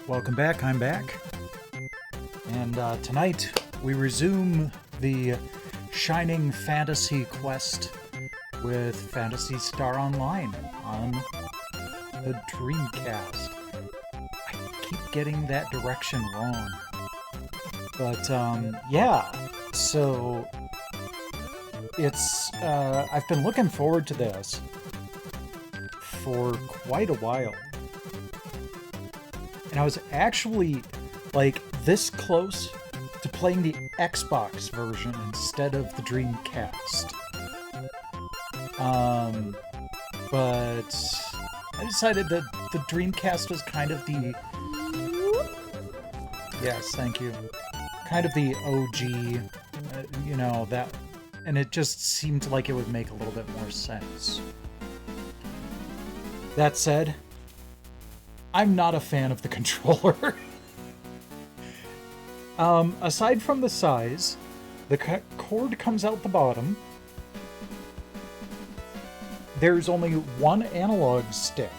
Welcome back, I'm back. And tonight we resume the Shining Fantasy quest with Phantasy Star Online on the Dreamcast. I keep getting that direction wrong. But yeah, so it's I've been looking forward to this for quite a while. And I was actually, like, this close to playing the Xbox version instead of the Dreamcast. But I decided that the Dreamcast was kind of the... Yes, thank you. Kind of the OG, you know, that... And it just seemed like it would make a little bit more sense. That said, I'm not a fan of the controller. Aside from the size, the cord comes out the bottom. There's only one analog stick.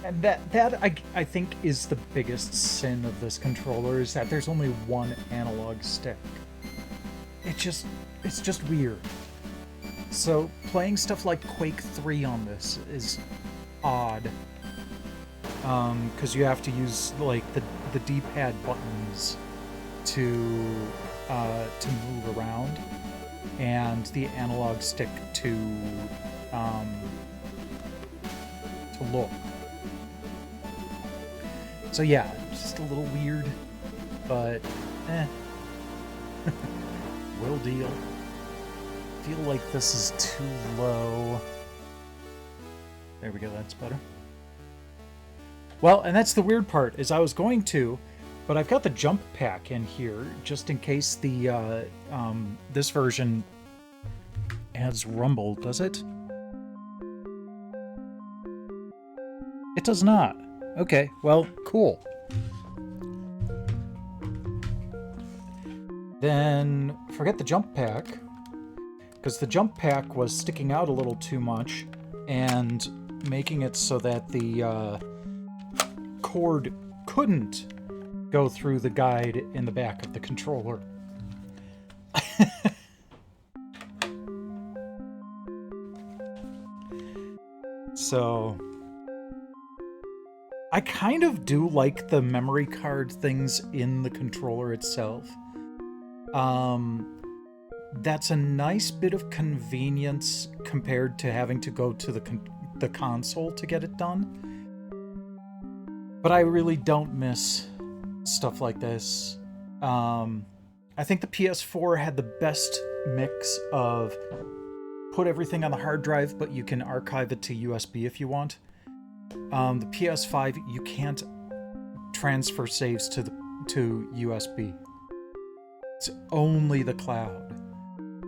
And that I think is the biggest sin of this controller, is that there's only one analog stick. It's just weird. So playing stuff like Quake 3 on this is odd, because you have to use like the D-pad buttons to move around, and the analog stick to look. So yeah, just a little weird, but will deal. Feel like this is too low. There we go, that's better. Well, and that's the weird part, is I was going to, but I've got the jump pack in here, just in case the, this version has rumble, does it? It does not. Okay, well, cool. Then, forget the jump pack, because the jump pack was sticking out a little too much, and making it so that the cord couldn't go through the guide in the back of the controller. So I kind of do like the memory card things in the controller itself. That's a nice bit of convenience compared to having to go to the console to get it done. But I really don't miss stuff like this. I think the PS4 had the best mix of put everything on the hard drive, but you can archive it to USB if you want. The PS5, you can't transfer saves to USB. It's only the cloud.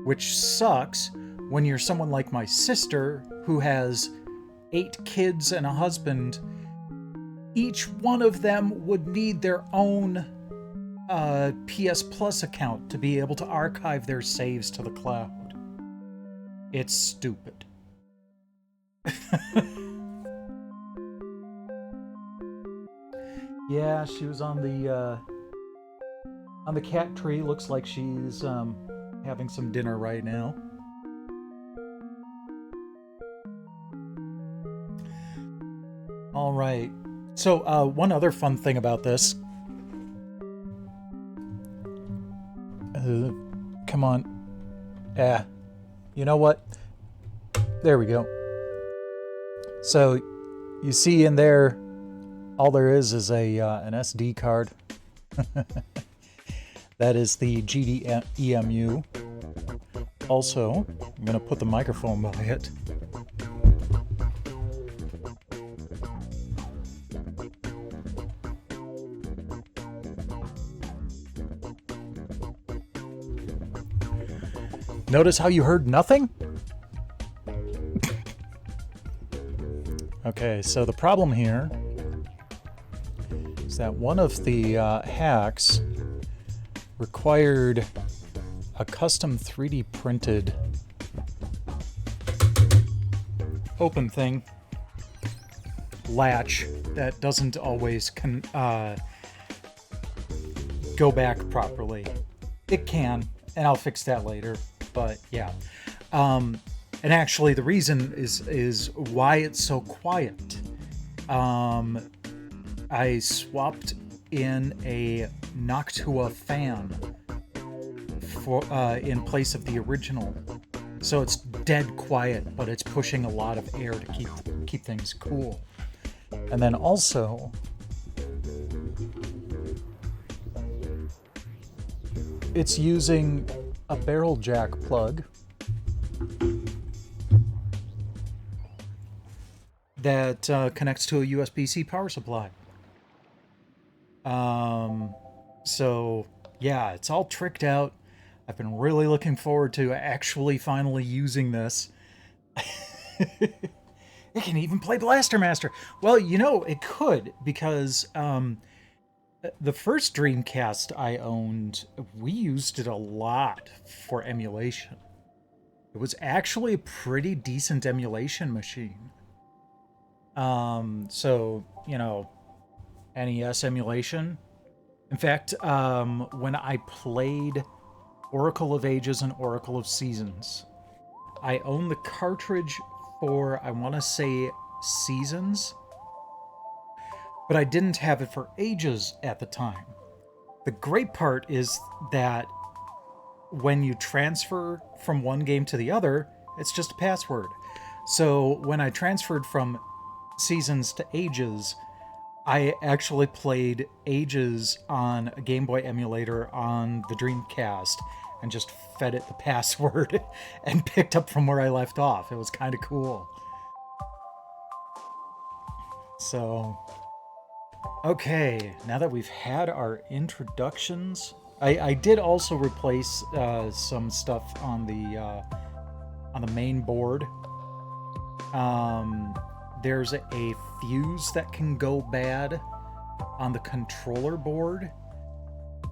Which sucks when you're someone like my sister, who has 8 kids and a husband. Each one of them would need their own PS Plus account to be able to archive their saves to the cloud. It's stupid. Yeah, she was on the cat tree. Looks like she's having some dinner right now. All right. So, one other fun thing about this. Come on. You know what? There we go. So, you see in there, all there is an SD card. That is the GDEMU. Also, I'm going to put the microphone by it. Notice how you heard nothing? Okay, so the problem here is that one of the hacks required a custom 3D printed open thing latch that doesn't always go back properly. It can, and I'll fix that later. But yeah, and actually, the reason is why it's so quiet. I swapped in a Noctua fan for in place of the original, so it's dead quiet, but it's pushing a lot of air to keep things cool. And then also, it's using a barrel jack plug that connects to a USB-C power supply. So yeah, it's all tricked out. I've been really looking forward to actually finally using this. It can even play Blaster Master. Well, you know, it could, because the first Dreamcast I owned, we used it a lot for emulation. It was actually a pretty decent emulation machine. So, you know, NES emulation. In fact, when I played Oracle of Ages and Oracle of Seasons, I owned the cartridge for, I want to say, Seasons, but I didn't have it for Ages at the time. The great part is that when you transfer from one game to the other, it's just a password. So when I transferred from Seasons to Ages, I actually played Ages on a Game Boy emulator on the Dreamcast and just fed it the password and picked up from where I left off. It was kind of cool. So, okay, now that we've had our introductions, I did also replace some stuff on the main board. There's a fuse that can go bad on the controller board,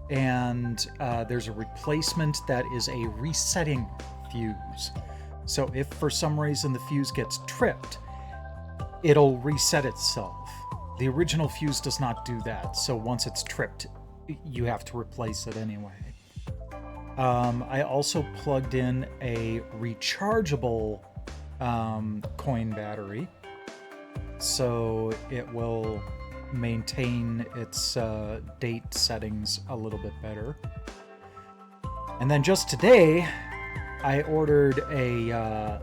and there's a replacement that is a resetting fuse. So if for some reason the fuse gets tripped, it'll reset itself. The original fuse does not do that, so once it's tripped, you have to replace it anyway. I also plugged in a rechargeable coin battery, so it will maintain its date settings a little bit better. And then just today, I ordered an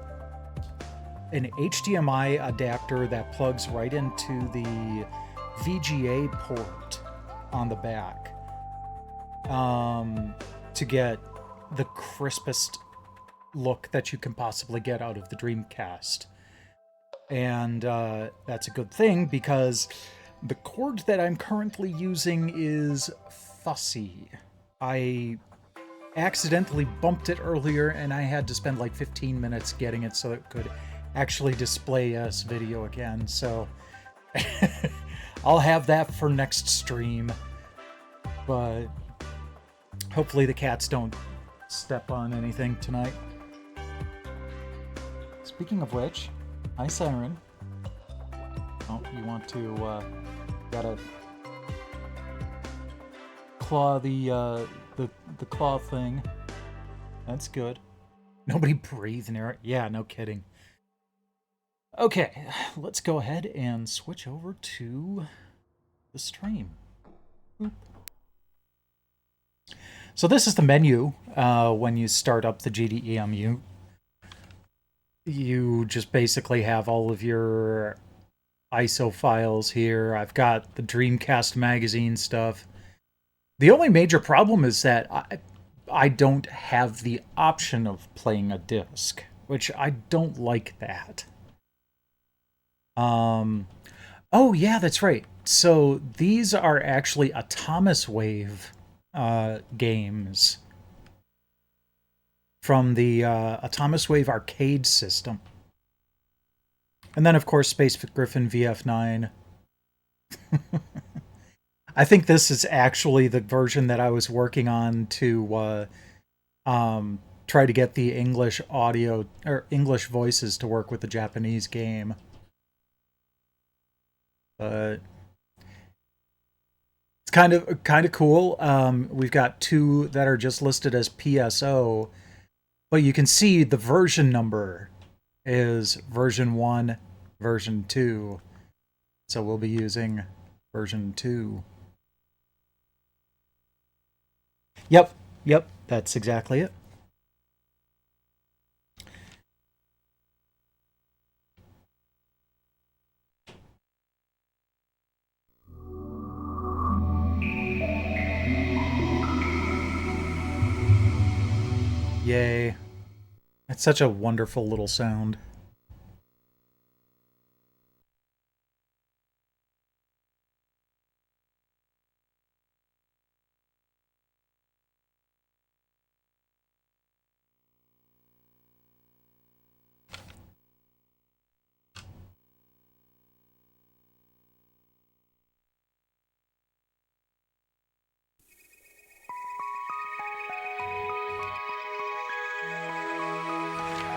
HDMI adapter that plugs right into the VGA port on the back to get the crispest look that you can possibly get out of the Dreamcast. And that's a good thing, because the cord that I'm currently using is fussy. I accidentally bumped it earlier, and I had to spend like 15 minutes getting it so it could actually display us video again. So I'll have that for next stream. But hopefully the cats don't step on anything tonight. Speaking of which, hi Siren. Oh, you want to gotta claw the claw thing. That's good. Nobody breathed near it. Yeah, no kidding. Okay, let's go ahead and switch over to the stream. Boop. So this is the menu when you start up the GDEMU. You just basically have all of your ISO files here. I've got the Dreamcast magazine stuff. The only major problem is that I don't have the option of playing a disc, which I don't like that. Oh yeah, that's right. So these are actually Atomis Wave games from the Atomis Wave arcade system. And then, of course, Space Griffin VF9. I think this is actually the version that I was working on to try to get the English audio or English voices to work with the Japanese game. But it's kind of cool. We've got 2 that are just listed as PSO, but you can see the version number is version 1, version 2. So we'll be using version 2. Yep, that's exactly it. Yay. It's such a wonderful little sound.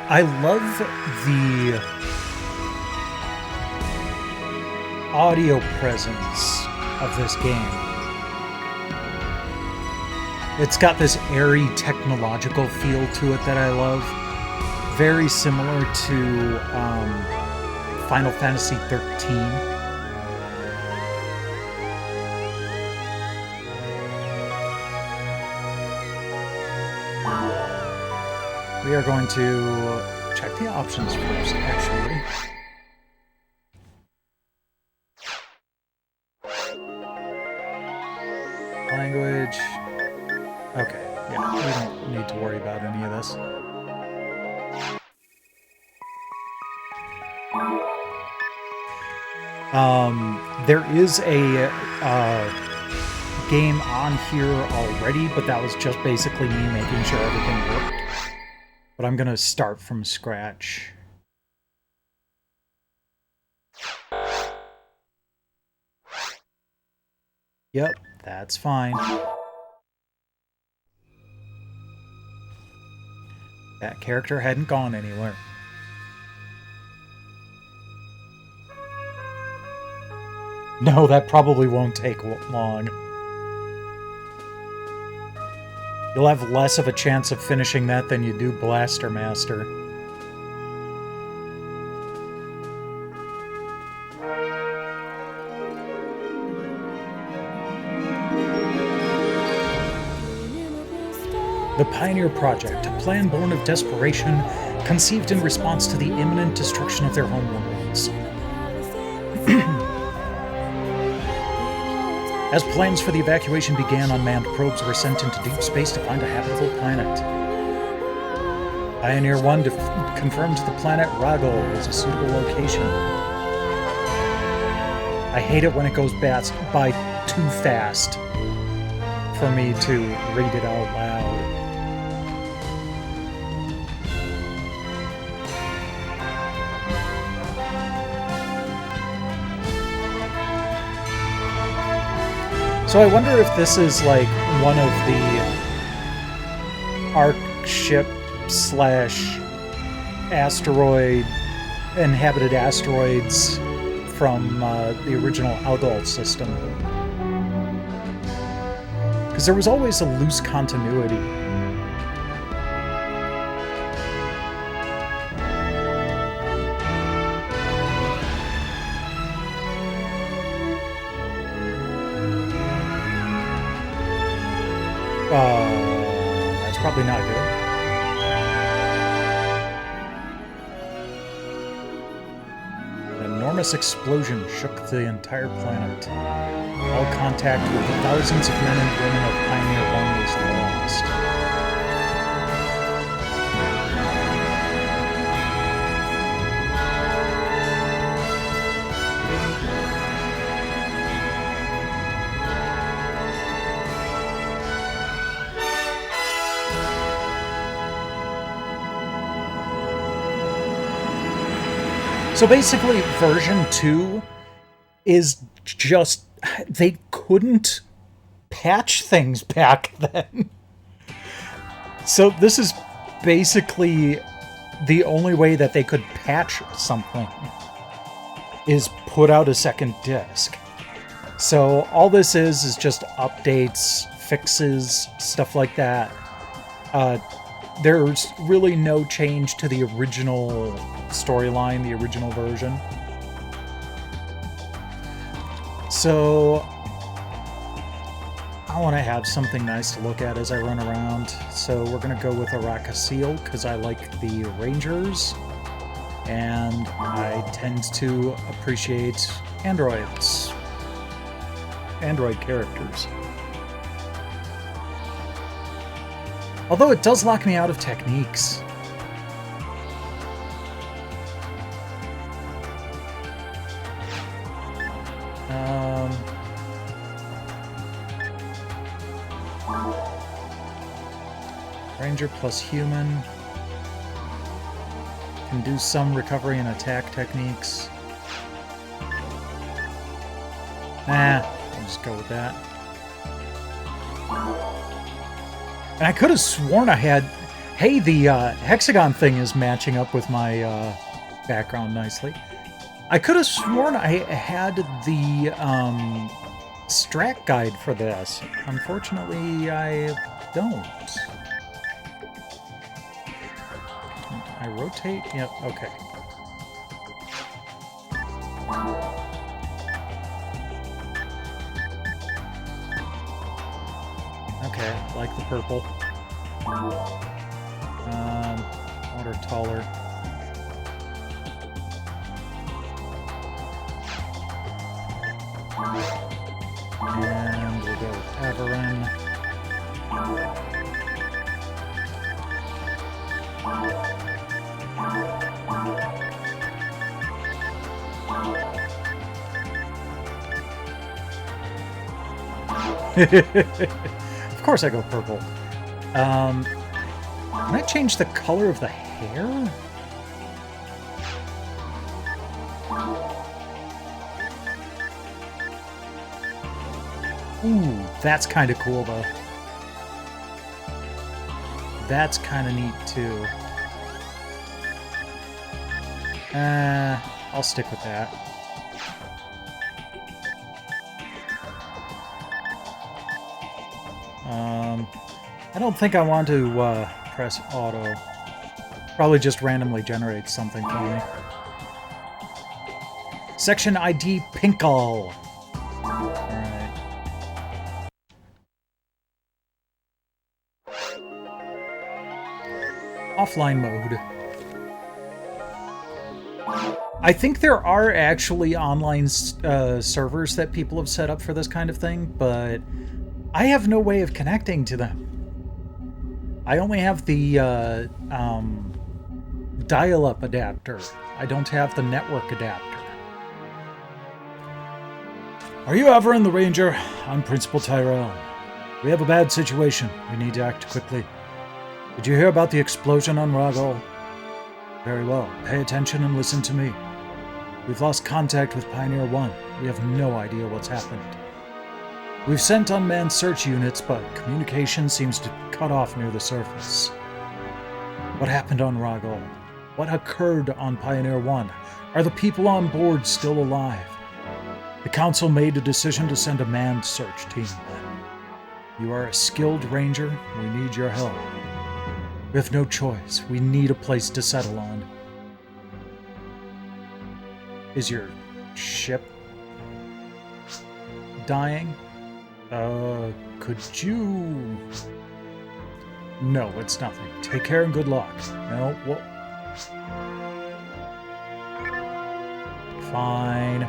I love the audio presence of this game. It's got this airy technological feel to it that I love. Very similar to Final Fantasy 13. We are going to check the options first, actually. Language. Okay, yeah, we don't need to worry about any of this. There is a game on here already, but that was just basically me making sure everything worked. But I'm gonna start from scratch. Yep, that's fine. That character hadn't gone anywhere. No, that probably won't take long. You'll have less of a chance of finishing that than you do Blaster Master. The Pioneer Project, a plan born of desperation, conceived in response to the imminent destruction of their homeworlds. As plans for the evacuation began, unmanned probes were sent into deep space to find a habitable planet. Pioneer 1 confirmed the planet Ragol was a suitable location. I hate it when it goes by too fast for me to read it out loud. So I wonder if this is like one of the Ark ship / asteroid, inhabited asteroids from the original Algol system. Because there was always a loose continuity. That's probably not good. An enormous explosion shook the entire planet. All contact with the thousands of men and women of Pioneer 1 was lost. So basically, version 2 is just... They couldn't patch things back then. So this is basically the only way that they could patch something, is put out a second disc. So all this is just updates, fixes, stuff like that. There's really no change to the original storyline, the original version. So I want to have something nice to look at as I run around. So we're going to go with Arakasil because I like the Rangers. And I tend to appreciate android characters. Although it does lock me out of techniques. Ranger plus human. Can do some recovery and attack techniques. I'll just go with that. And I could have sworn I had... Hey, the hexagon thing is matching up with my background nicely. I could have sworn I had the strat guide for this. Unfortunately, I don't. I rotate? Yep, okay. Okay, like the purple. Water taller. And we'll go with Averin. Of course I go purple. Can I change the color of the hair? Ooh, that's kind of cool though. That's kind of neat too. I'll stick with that. I don't think I want to press auto. Probably just randomly generates something for me. Section ID Pinkle. Alright. Offline mode. I think there are actually online servers that people have set up for this kind of thing, but I have no way of connecting to them. I only have the dial-up adapter. I don't have the network adapter. Are you ever in the Ranger? I'm Principal Tyrell. We have a bad situation. We need to act quickly. Did you hear about the explosion on Ragol? Very well. Pay attention and listen to me. We've lost contact with Pioneer 1. We have no idea what's happened. We've sent unmanned search units, but communication seems to cut off near the surface. What happened on Ragol? What occurred on Pioneer 1? Are the people on board still alive? The Council made a decision to send a manned search team. You are a skilled ranger. We need your help. We have no choice. We need a place to settle on. Is your ship dying? Could you... No, it's nothing. Take care and good luck. No, what? Fine.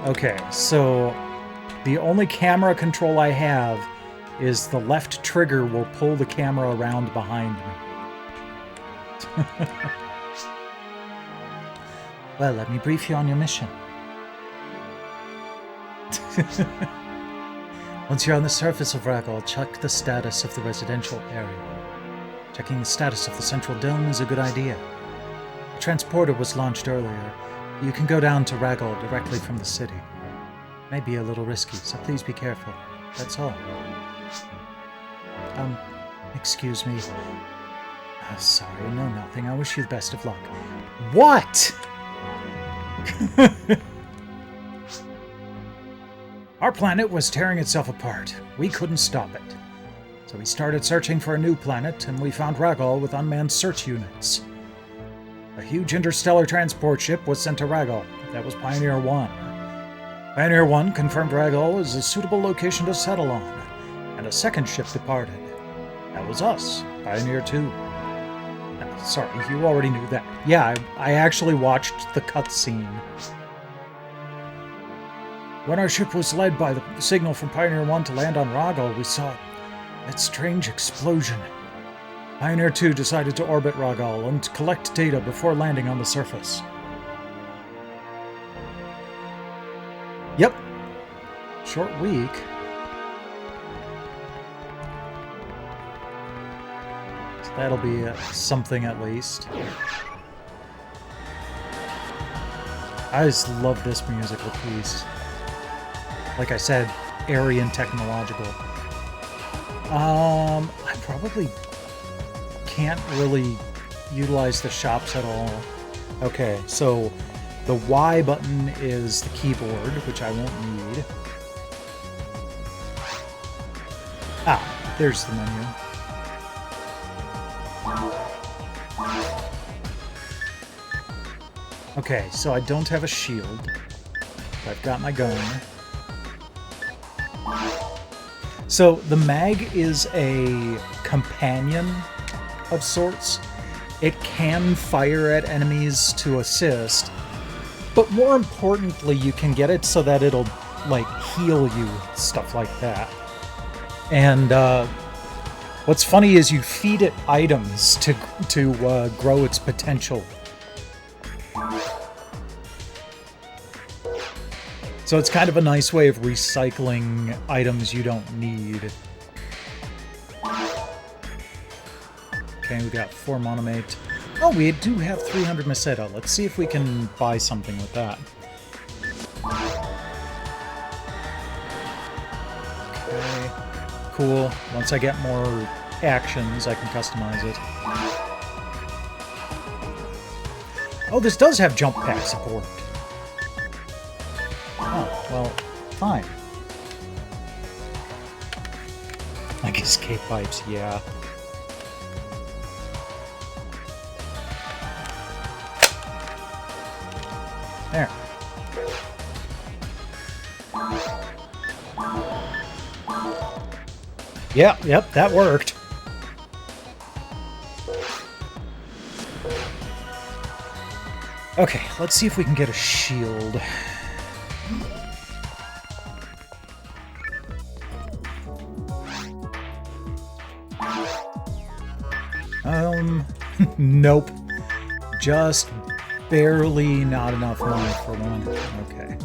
Okay, so the only camera control I have is the left trigger will pull the camera around behind me. Well, let me brief you on your mission. Once you're on the surface of Ragol, check the status of the residential area. Checking the status of the central dome is a good idea. A transporter was launched earlier. You can go down to Ragol directly from the city. It may be a little risky, so please be careful. That's all. Excuse me. Sorry, no, nothing. I wish you the best of luck. What? Our planet was tearing itself apart. We couldn't stop it. So we started searching for a new planet, and we found Ragol with unmanned search units. A huge interstellar transport ship was sent to Ragol. That was Pioneer 1. Pioneer 1 confirmed Ragol as a suitable location to settle on, and a second ship departed. That was us, Pioneer 2. Sorry, you already knew that. Yeah, I actually watched the cutscene. When our ship was led by the signal from Pioneer 1 to land on Ragol, we saw that strange explosion. Pioneer 2 decided to orbit Ragol and collect data before landing on the surface. Yep. Short week. So that'll be something at least. I just love this musical piece. Like I said, airy and technological. I probably can't really utilize the shops at all. Okay, so the Y button is the keyboard, which I won't need. Ah, there's the menu. Okay, so I don't have a shield. I've got my gun. So the mag is a companion of sorts. It can fire at enemies to assist, but more importantly, you can get it so that it'll, like, heal you, stuff like that. And what's funny is you feed it items to grow its potential. So it's kind of a nice way of recycling items you don't need. Okay, we got 4 monomate. Oh, we do have 300 meseta. Let's see if we can buy something with that. Okay, cool. Once I get more actions, I can customize it. Oh, this does have jump pack support. Oh, well, fine. Like escape pipes, yeah. There. Yep, that worked. Okay, let's see if we can get a shield. Nope. Just barely not enough money for one. Okay.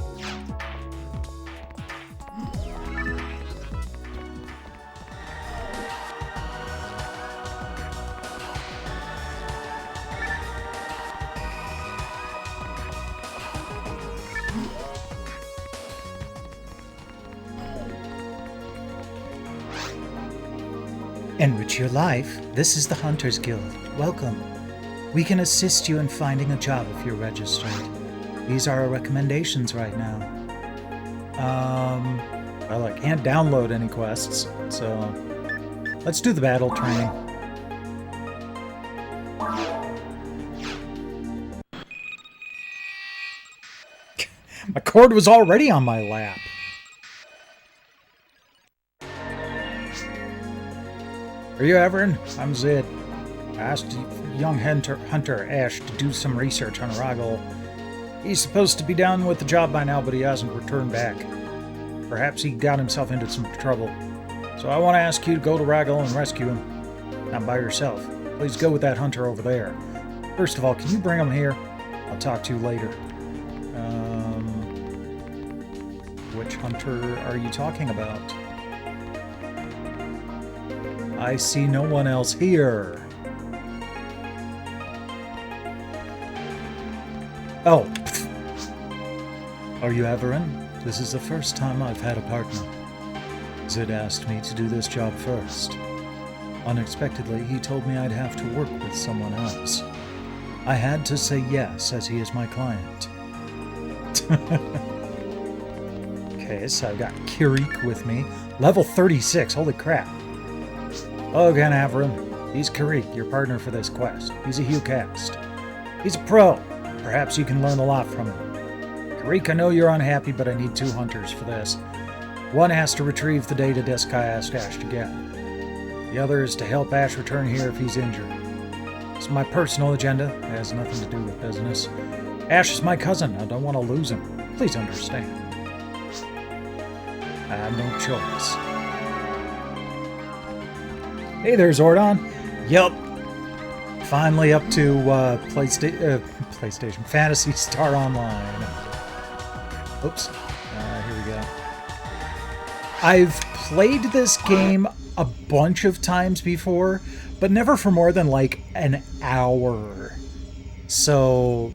Enrich your life. This is the Hunters Guild. Welcome. We can assist you in finding a job if you're registered. These are our recommendations right now. Well, I can't download any quests, so let's do the battle training. My cord was already on my lap. Are you Everin? I'm Zid. I asked young hunter Ash to do some research on Ragol. He's supposed to be down with the job by now, but he hasn't returned back. Perhaps he got himself into some trouble. So I want to ask you to go to Ragol and rescue him. Not by yourself. Please go with that hunter over there. First of all, can you bring him here? I'll talk to you later. Which hunter are you talking about? I see no one else here. Oh. Are you Everin? This is the first time I've had a partner. Zid asked me to do this job first. Unexpectedly, he told me I'd have to work with someone else. I had to say yes, as he is my client. Okay, so I've got Kirik with me. Level 36, holy crap. Oh, can I have room? He's Kirik, your partner for this quest. He's a Hugh Cast. He's a pro. Perhaps you can learn a lot from him. Kirik, I know you're unhappy, but I need 2 hunters for this. One has to retrieve the data Diskai asked Ash to get. The other is to help Ash return here if he's injured. It's my personal agenda. It has nothing to do with business. Ash is my cousin. I don't want to lose him. Please understand. I have no choice. Hey there, Zordon. Yup. Finally up to PlayStation. Phantasy Star Online. Oops. Here we go. I've played this game a bunch of times before, but never for more than like an hour. So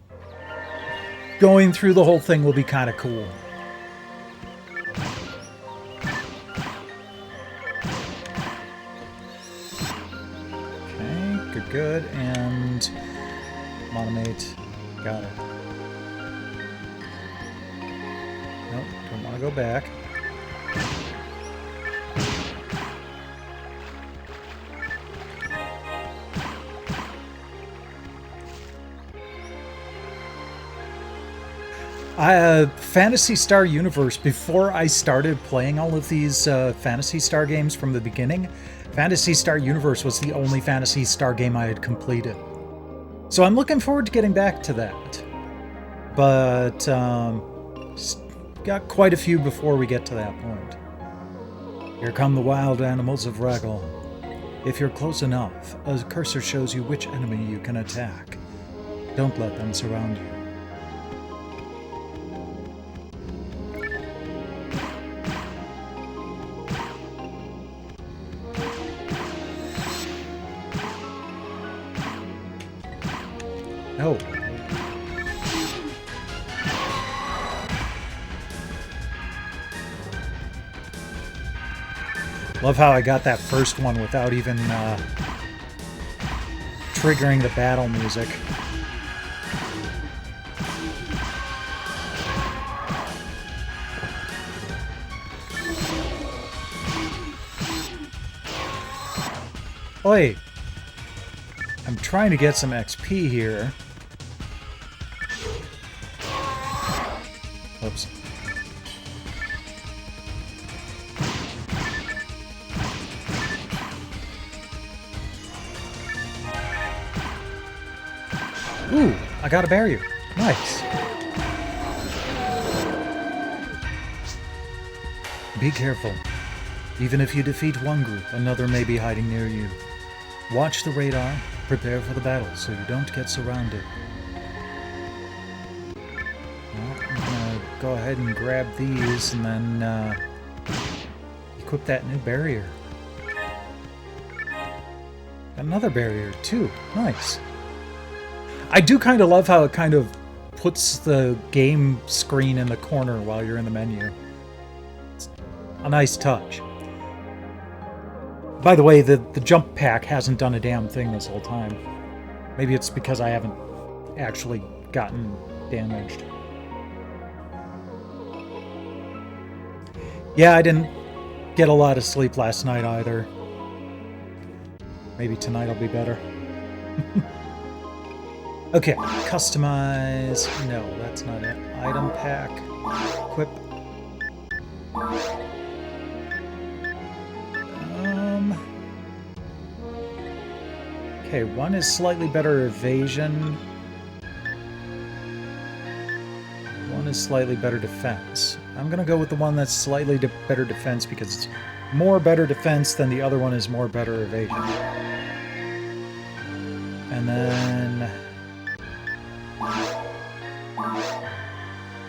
going through the whole thing will be kind of cool. Okay, good. And monomate, got it. Nope, don't want to go back. Phantasy Star Universe, before I started playing all of these Phantasy Star games from the beginning, Phantasy Star Universe was the only Phantasy Star game I had completed. So I'm looking forward to getting back to that. But got quite a few before we get to that point. Here come the wild animals of Regal. If you're close enough, a cursor shows you which enemy you can attack. Don't let them surround you. No. Love how I got that first one without even triggering the battle music. Oi! I'm trying to get some XP here. Oops. Ooh, I got a barrier. Nice. Be careful. Even if you defeat one group, another may be hiding near you. Watch the radar, prepare for the battle so you don't get surrounded. Well, I'm gonna go ahead and grab these and then equip that new barrier. Got another barrier too. Nice. I do kind of love how it kind of puts the game screen in the corner while you're in the menu. It's a nice touch. By the way, the jump pack hasn't done a damn thing this whole time. Maybe it's because I haven't actually gotten damaged. Yeah, I didn't get a lot of sleep last night either. Maybe tonight will be better. Okay, customize. No, that's not it. Item pack. Equip. Okay, one is slightly better evasion. One is slightly better defense. I'm gonna go with the one that's slightly better defense because it's more better defense than the other one is more better evasion. And then...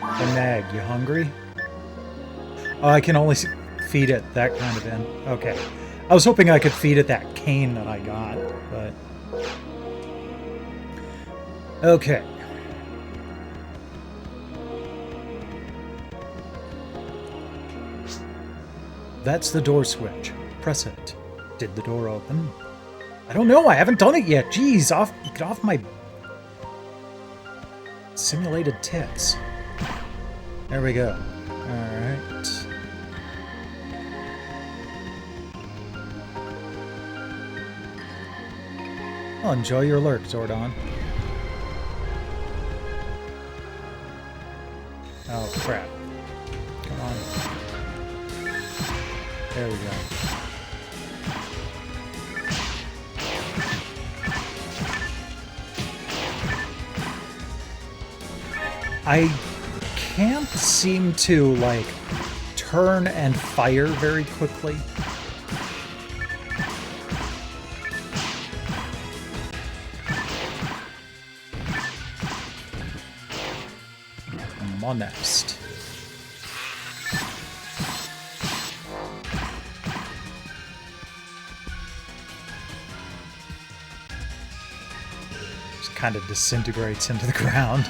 the nag, you hungry? Oh, I can only feed it that kind of in. Okay. I was hoping I could feed it that cane that I got, but... okay. That's the door switch. Press it. Did the door open? I don't know, I haven't done it yet. Jeez, get off my Simulated tits. There we go. Alright. Well, enjoy your lurk, Zordon. Oh, crap. Come on. There we go. I can't seem to, like, turn and fire very quickly. Monest. Just kind of disintegrates into the ground.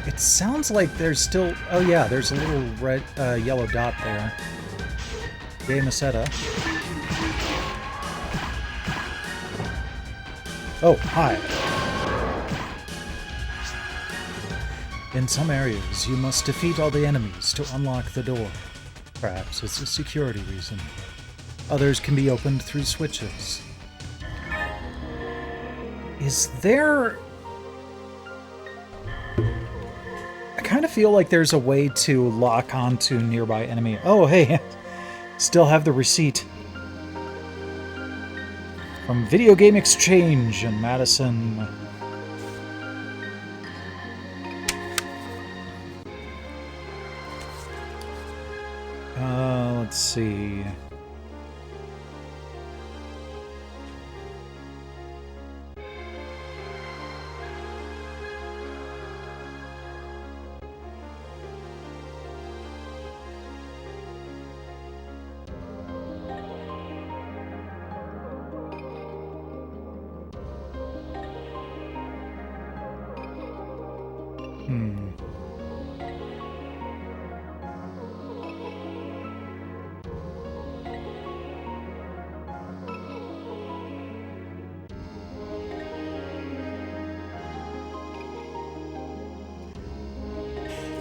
It sounds like there's still... Oh yeah, there's a little red, yellow dot there. Yay, Masetta. Oh, hi. In some areas, you must defeat all the enemies to unlock the door. Perhaps it's a security reason. Others can be opened through switches. Is there... I kind of feel like there's a way to lock onto nearby enemy. Oh, hey, still have the receipt. From Video Game Exchange in Madison. Let's see.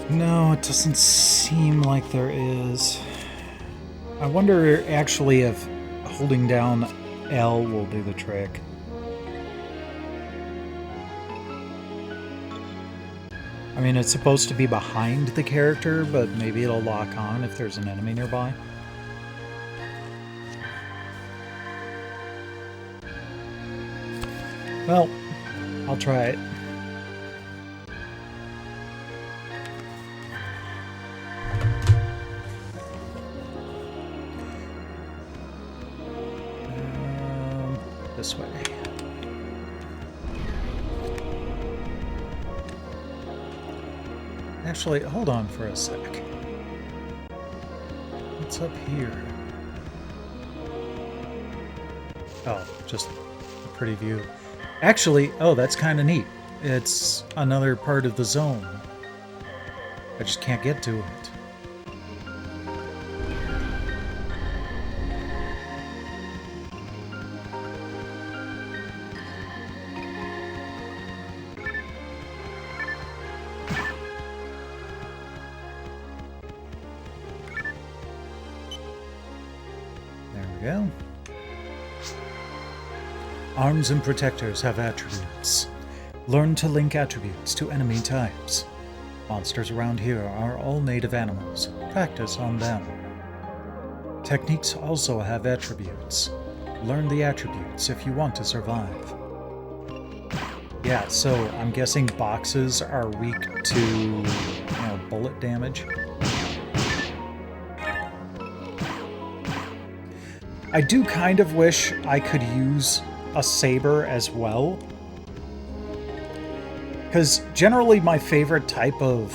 No, it doesn't seem like there is. I wonder actually if holding down L will do the trick. I mean, it's supposed to be behind the character, but maybe it'll lock on if there's an enemy nearby. Well, I'll try it. This way. Actually, hold on for a sec. What's up here? Oh, just a pretty view. Actually, oh, that's kind of neat. It's another part of the zone. I just can't get to it. Go. Arms and protectors have attributes. Learn to link attributes to enemy types. Monsters around here are all native animals. Practice on them. Techniques also have attributes. Learn the attributes if you want to survive. Yeah, so I'm guessing boxes are weak to, bullet damage. I do kind of wish I could use a saber as well. Because generally my favorite type of,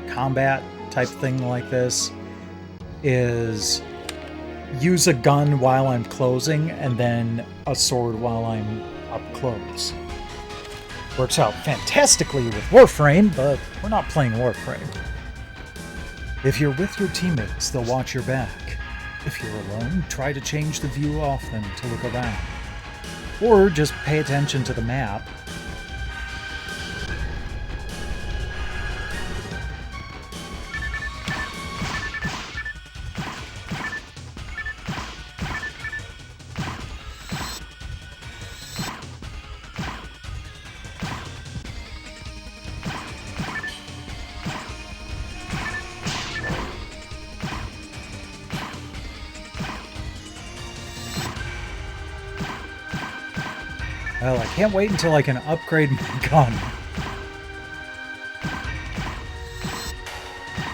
combat type thing like this is use a gun while I'm closing and then a sword while I'm up close. Works out fantastically with Warframe, but we're not playing Warframe. If you're with your teammates, they'll watch your back. If you're alone, try to change the view often to look around. Or just pay attention to the map. Well, I can't wait until I can upgrade my gun.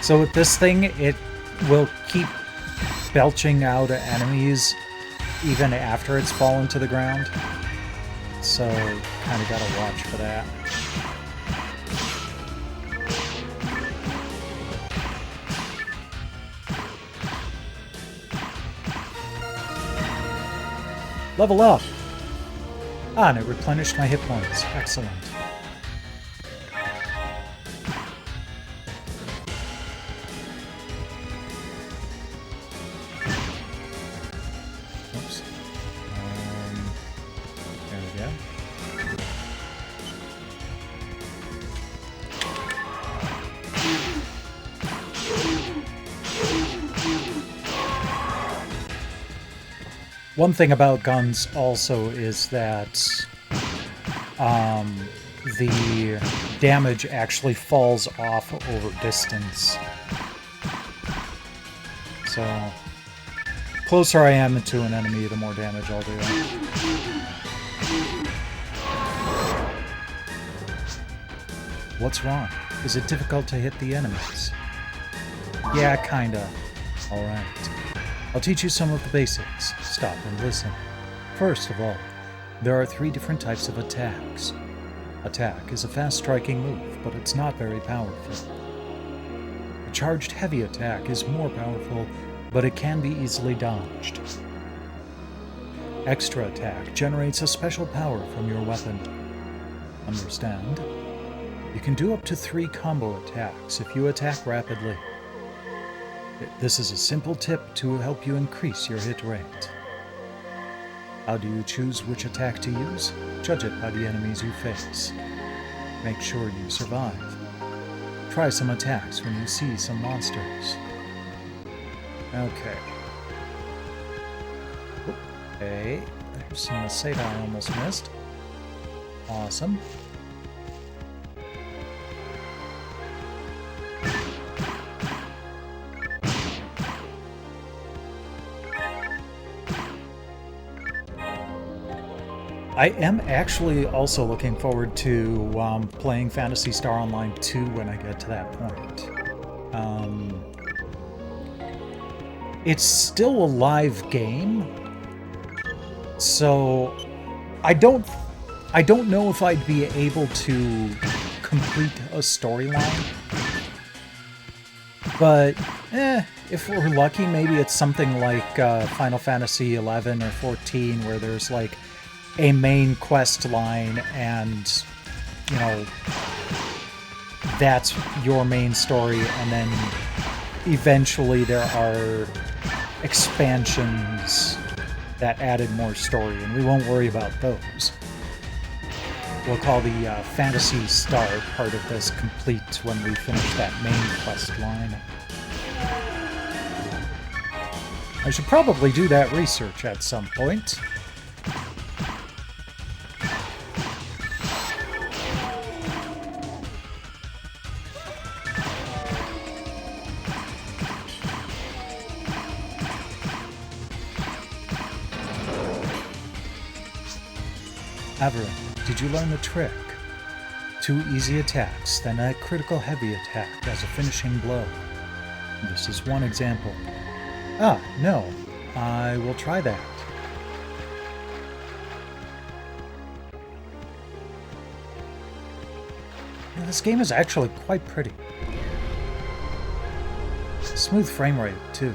So with this thing, it will keep belching out at enemies even after it's fallen to the ground. So, kind of gotta watch for that. Level up! Ah, and it replenished my hit points. Excellent. Oops. There we go. One thing about guns also is that the damage actually falls off over distance. So, closer I am to an enemy, the more damage I'll do. What's wrong? Is it difficult to hit the enemies? Yeah, kinda. Alright. I'll teach you some of the basics. Stop and listen. First of all, there are 3 different types of attacks. Attack is a fast-striking move, but it's not very powerful. A charged heavy attack is more powerful, but it can be easily dodged. Extra attack generates a special power from your weapon. Understand? You can do up to 3 combo attacks if you attack rapidly. This is a simple tip to help you increase your hit rate. How do you choose which attack to use? Judge it by the enemies you face. Make sure you survive. Try some attacks when you see some monsters. Okay. Okay, there's some Masada I almost missed. Awesome. I am actually also looking forward to playing Phantasy Star Online 2 when I get to that point. It's still a live game, so I don't know if I'd be able to complete a storyline. But if we're lucky, maybe it's something like Final Fantasy 11 or 14, where there's like a main quest line and, you know, that's your main story, and then eventually there are expansions that added more story, and we won't worry about those. We'll call the Phantasy Star part of this complete when we finish that main quest line. I should probably do that research at some point. Averin, did you learn the trick? 2 easy attacks, then a critical heavy attack as a finishing blow. This is one example. Ah, no. I will try that. Yeah, this game is actually quite pretty. Smooth frame rate, too.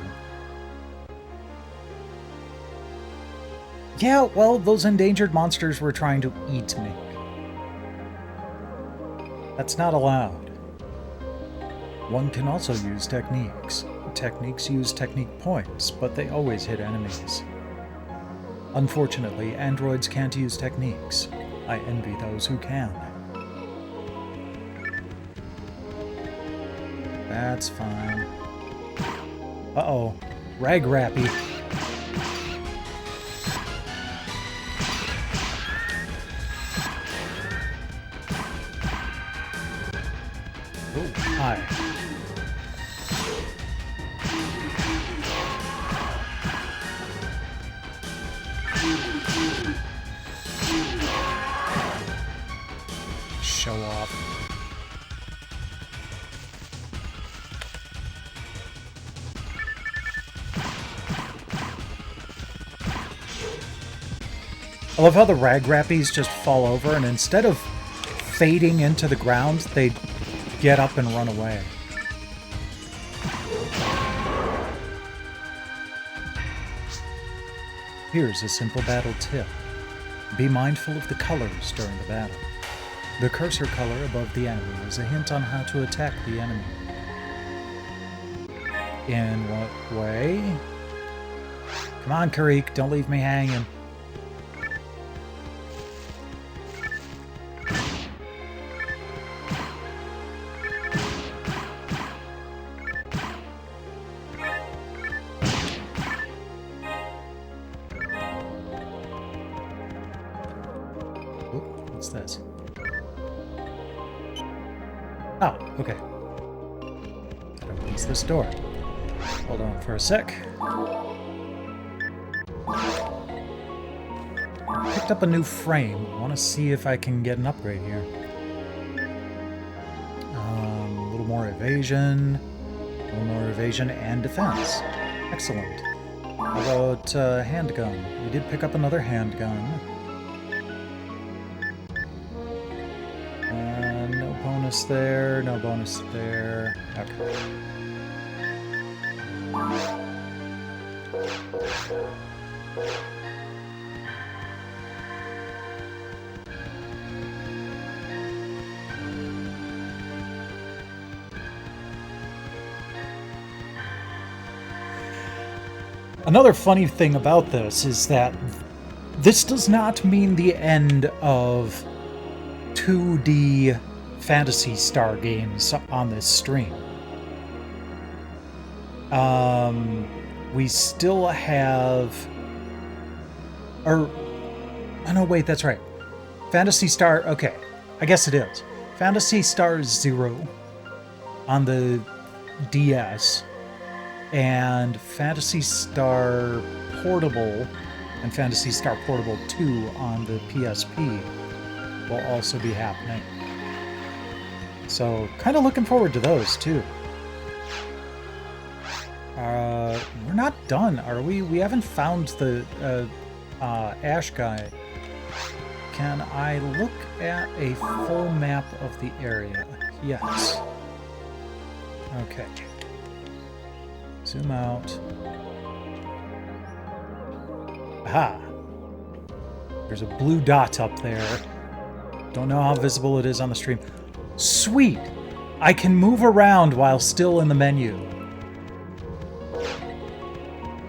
Yeah, well, those endangered monsters were trying to eat me. That's not allowed. One can also use techniques. Techniques use technique points, but they always hit enemies. Unfortunately, androids can't use techniques. I envy those who can. That's fine. Uh-oh. Rag Rappy. Oh, hi. Show off. I love how the Rag Rappies just fall over, and instead of fading into the ground, they get up and run away. Here's a simple battle tip. Be mindful of the colors during the battle. The cursor color above the enemy is a hint on how to attack the enemy. In what way? Come on, Karik, don't leave me hanging. What's this? Oh, okay. That opens this door. Hold on for a sec. Picked up a new frame. I want to see if I can get an upgrade here. A little more evasion. A little more evasion and defense. Excellent. How about handgun? We did pick up another handgun. No bonus there, no bonus there. Okay. Another funny thing about this is that this does not mean the end of 2D Phantasy Star games on this stream. We still have... oh no, wait, that's right. Phantasy Star... okay, I guess it is. Phantasy Star Zero on the DS and Phantasy Star Portable and Phantasy Star Portable 2 on the PSP will also be happening. So, kind of looking forward to those, too. We're not done, are we? We haven't found the Ash guy. Can I look at a full map of the area? Yes. Okay. Zoom out. Aha! There's a blue dot up there. Don't know how visible it is on the stream. Sweet! I can move around while still in the menu.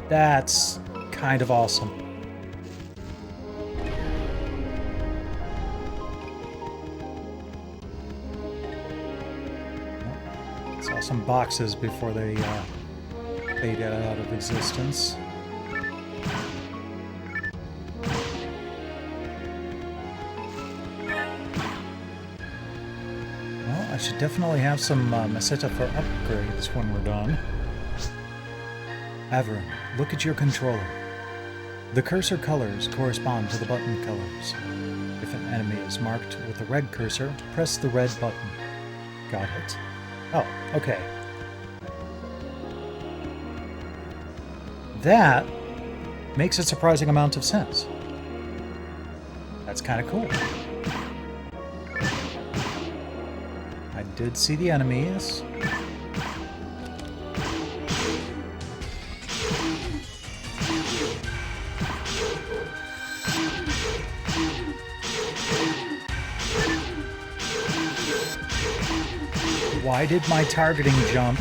That's kind of awesome. Saw some boxes before they faded out of existence. Well, I should definitely have some Meseta for upgrades when we're done. Averin, look at your controller. The cursor colors correspond to the button colors. If an enemy is marked with the red cursor, press the red button. Got it? Oh, okay. That makes a surprising amount of sense. That's kind of cool. I did see the enemies. Why did my targeting jump?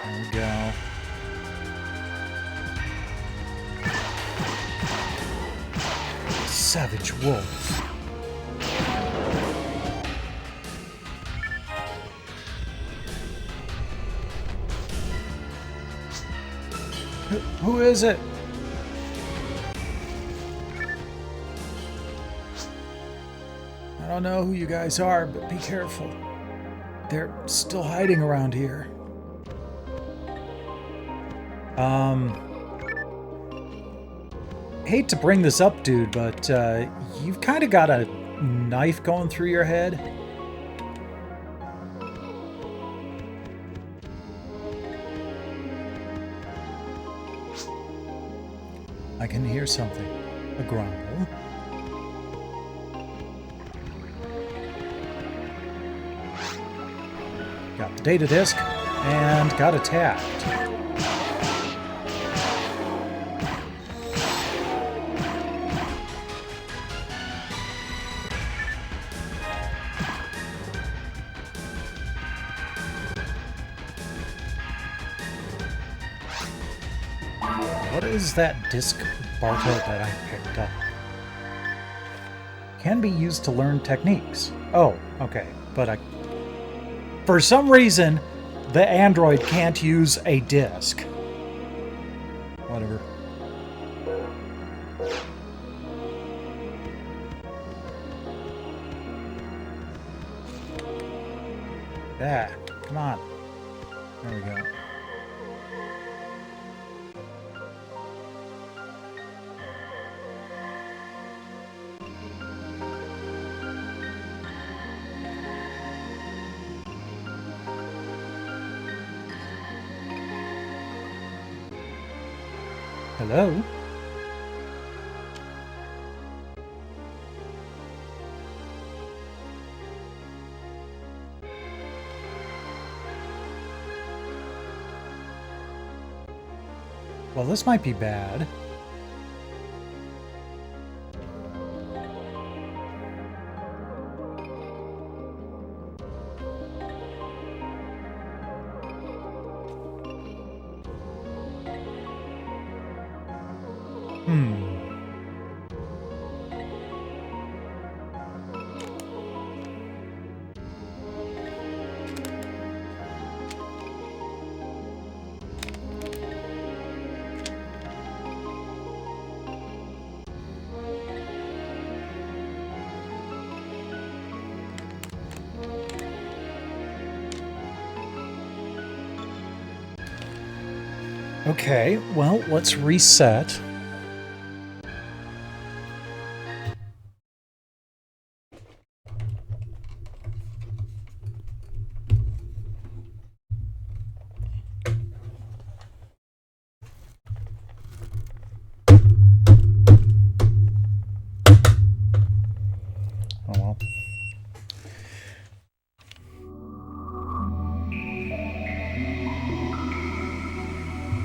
There we go. savage wolf. Who is it? I don't know who you guys are, but be careful. They're still hiding around here. Hate to bring this up, dude, but you've kind of got a knife going through your head. I can hear something. A grumble. Got the data disk, and got attacked. What is that disc barcode that I picked up? Can be used to learn techniques. Oh, okay. But for some reason, the android can't use a disc. Whatever. Yeah, come on. There we go. Hello? Well, this might be bad. Okay, well, let's reset. Oh well.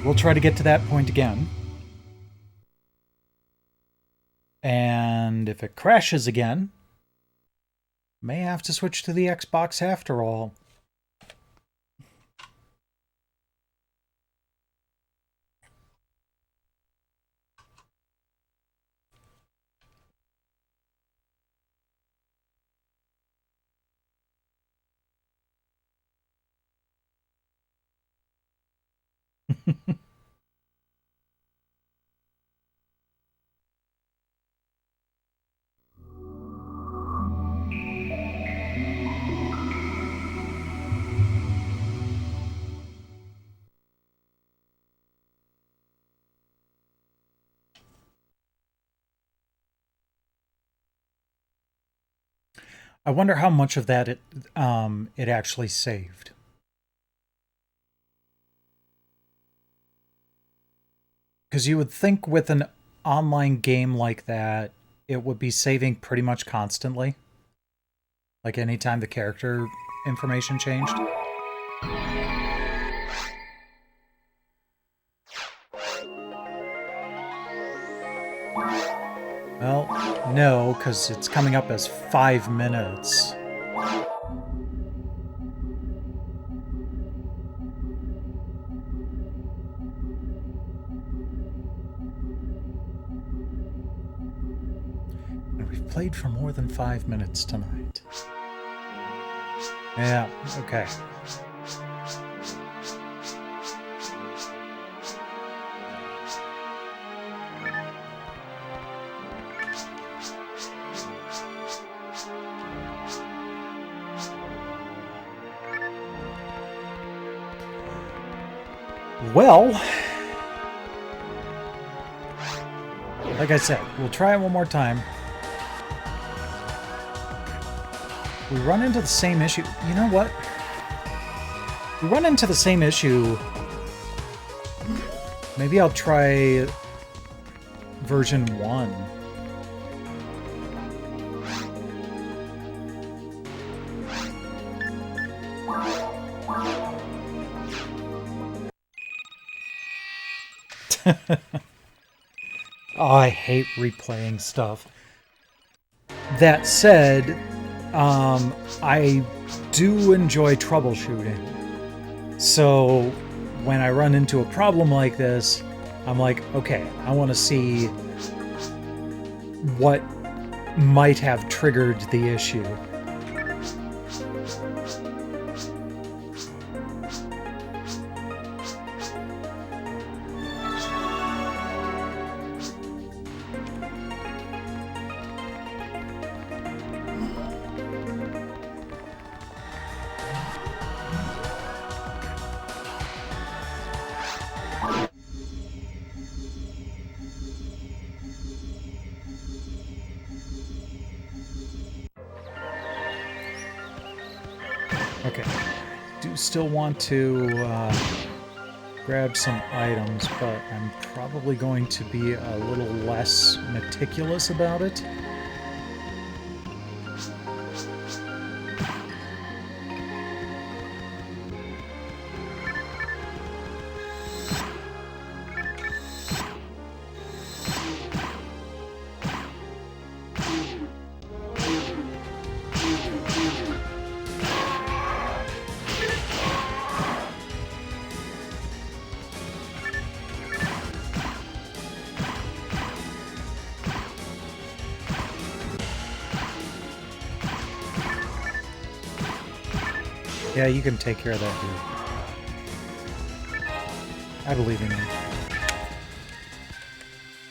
We'll try to get to that point again. And if it crashes again, may have to switch to the Xbox after all. I wonder how much of that it actually saved. Because you would think with an online game like that, it would be saving pretty much constantly. Like anytime the character information changed. Well, no, because it's coming up as 5 minutes. played for more than 5 minutes tonight. Yeah, okay. Well, like I said, we'll try it one more time. We run into the same issue. You know what? We run into the same issue. Maybe I'll try version 1. Oh, I hate replaying stuff. That said, I do enjoy troubleshooting. So when I run into a problem like this, I'm like, okay, I want to see what might have triggered the issue. Okay, do still want to grab some items, but I'm probably going to be a little less meticulous about it. Yeah, you can take care of that, dude. I believe in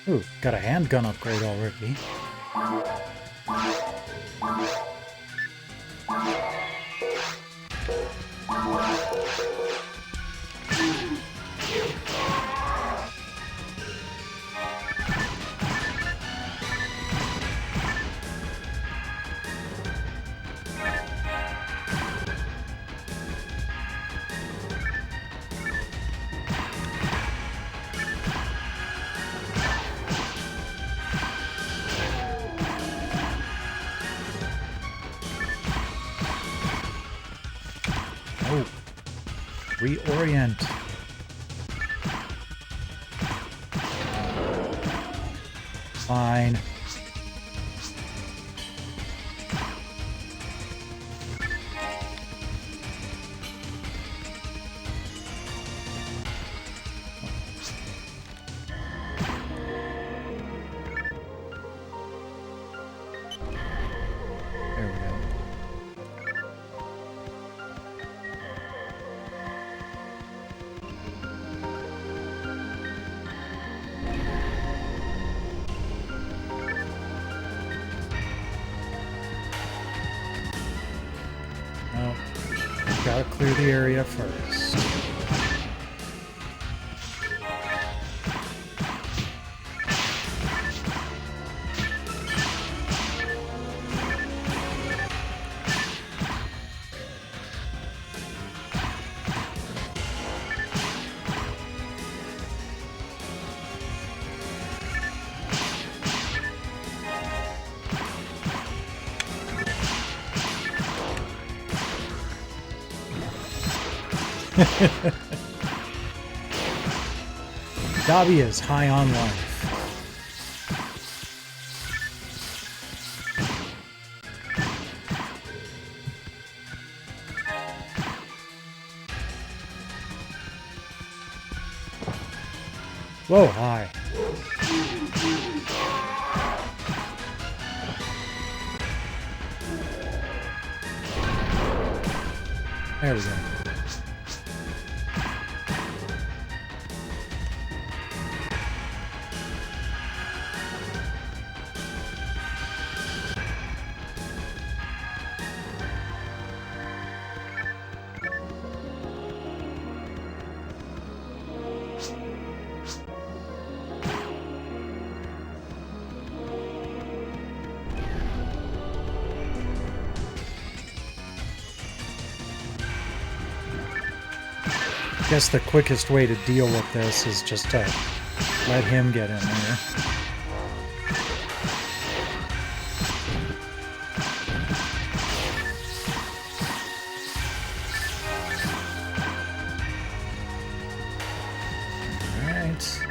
you. Ooh, got a handgun upgrade already. Oh, reorient. Fine. There we go. No, gotta clear the area first. Dobby is high on life. Whoa, hi. There we go. I guess the quickest way to deal with this is just to let him get in there. Alright.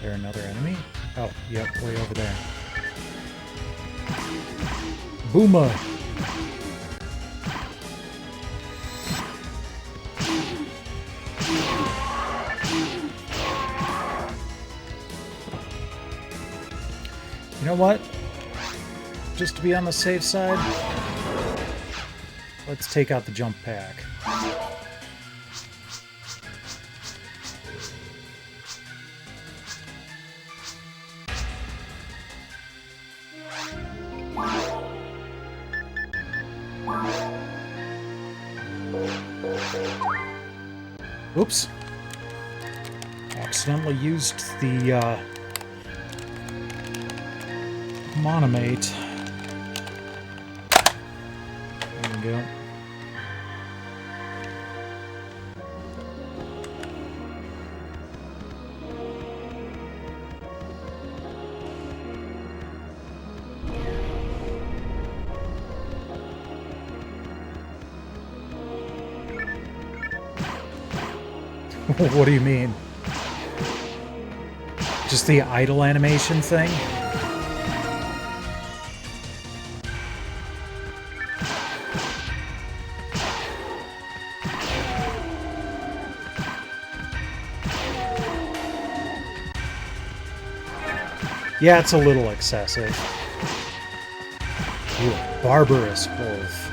There another enemy? Oh, yep, way over there. Booma! You know what? Just to be on the safe side, let's take out the jump pack. Oops. Accidentally used the monomate. There we go. What do you mean? Just the idle animation thing? Yeah, it's a little excessive. Ooh, barbarous wolf.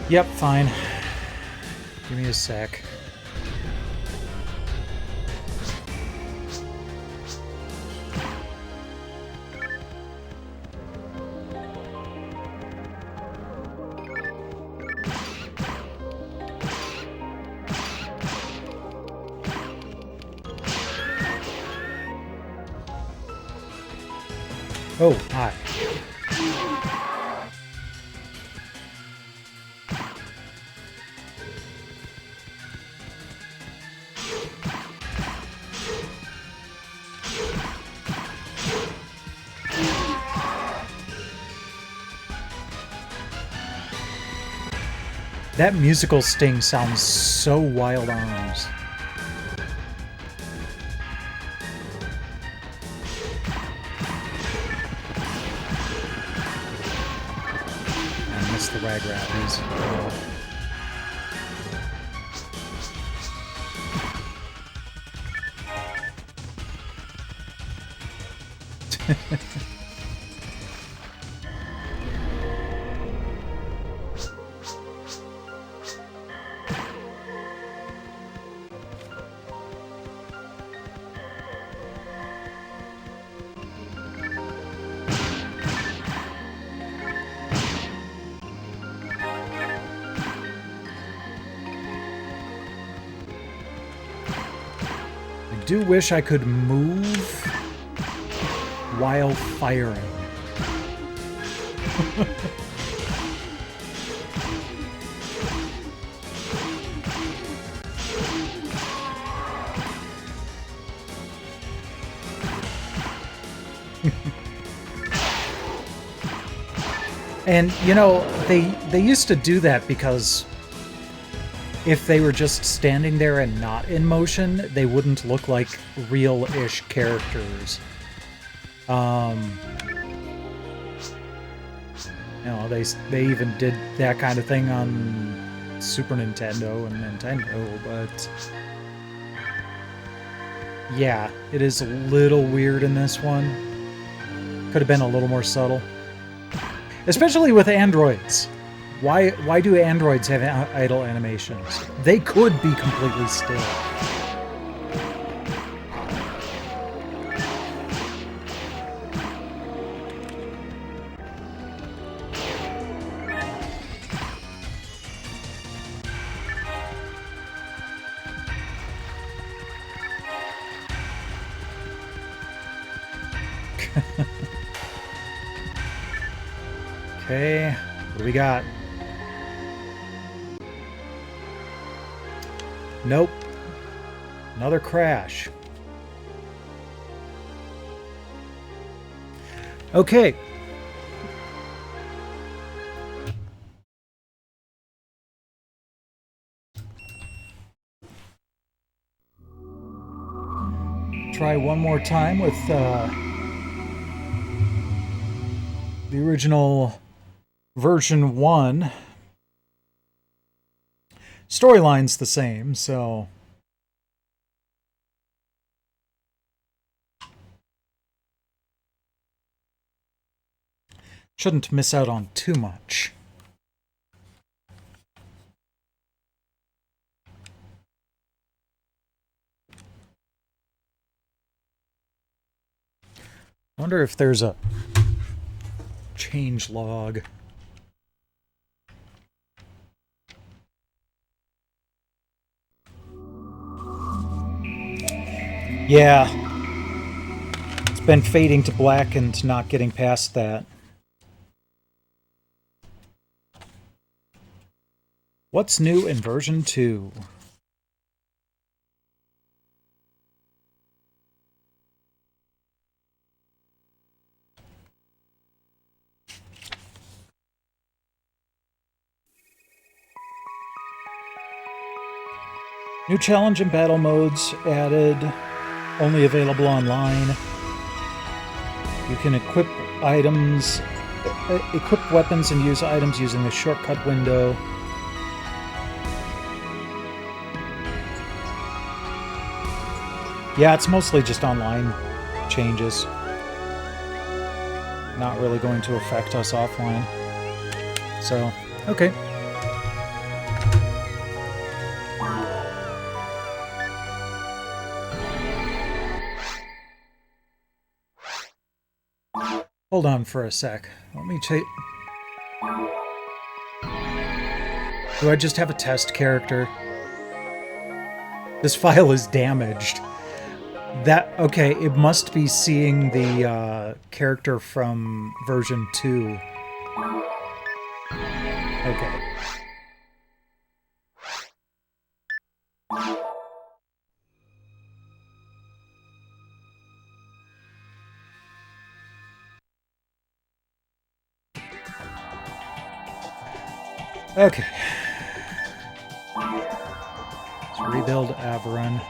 Yep, fine. Give me a sec. Oh, hi. That musical sting sounds so Wild Arms. I miss the rag rappies. I do wish I could move while firing. And, you know, they used to do that because if they were just standing there and not in motion, they wouldn't look like real-ish characters. You know, they even did that kind of thing on Super Nintendo and Nintendo, but yeah, it is a little weird in this one. Could have been a little more subtle. Especially with androids. Why do androids have idle animations? They could be completely still. Okay, what do we got? Nope. Another crash. Okay. Try one more time with the original version 1. Storyline's the same, so shouldn't miss out on too much. Wonder if there's a change log. Yeah. It's been fading to black and not getting past that. What's new in version 2? New challenge and battle modes added, only available online. You can equip items, equip weapons and use items using the shortcut window. Yeah, it's mostly just online changes. Not really going to affect us offline. So, okay. Hold on for a sec. Let me check. Do I just have a test character? This file is damaged. Okay, it must be seeing the character from version 2. Okay. Okay. Let's rebuild Averon.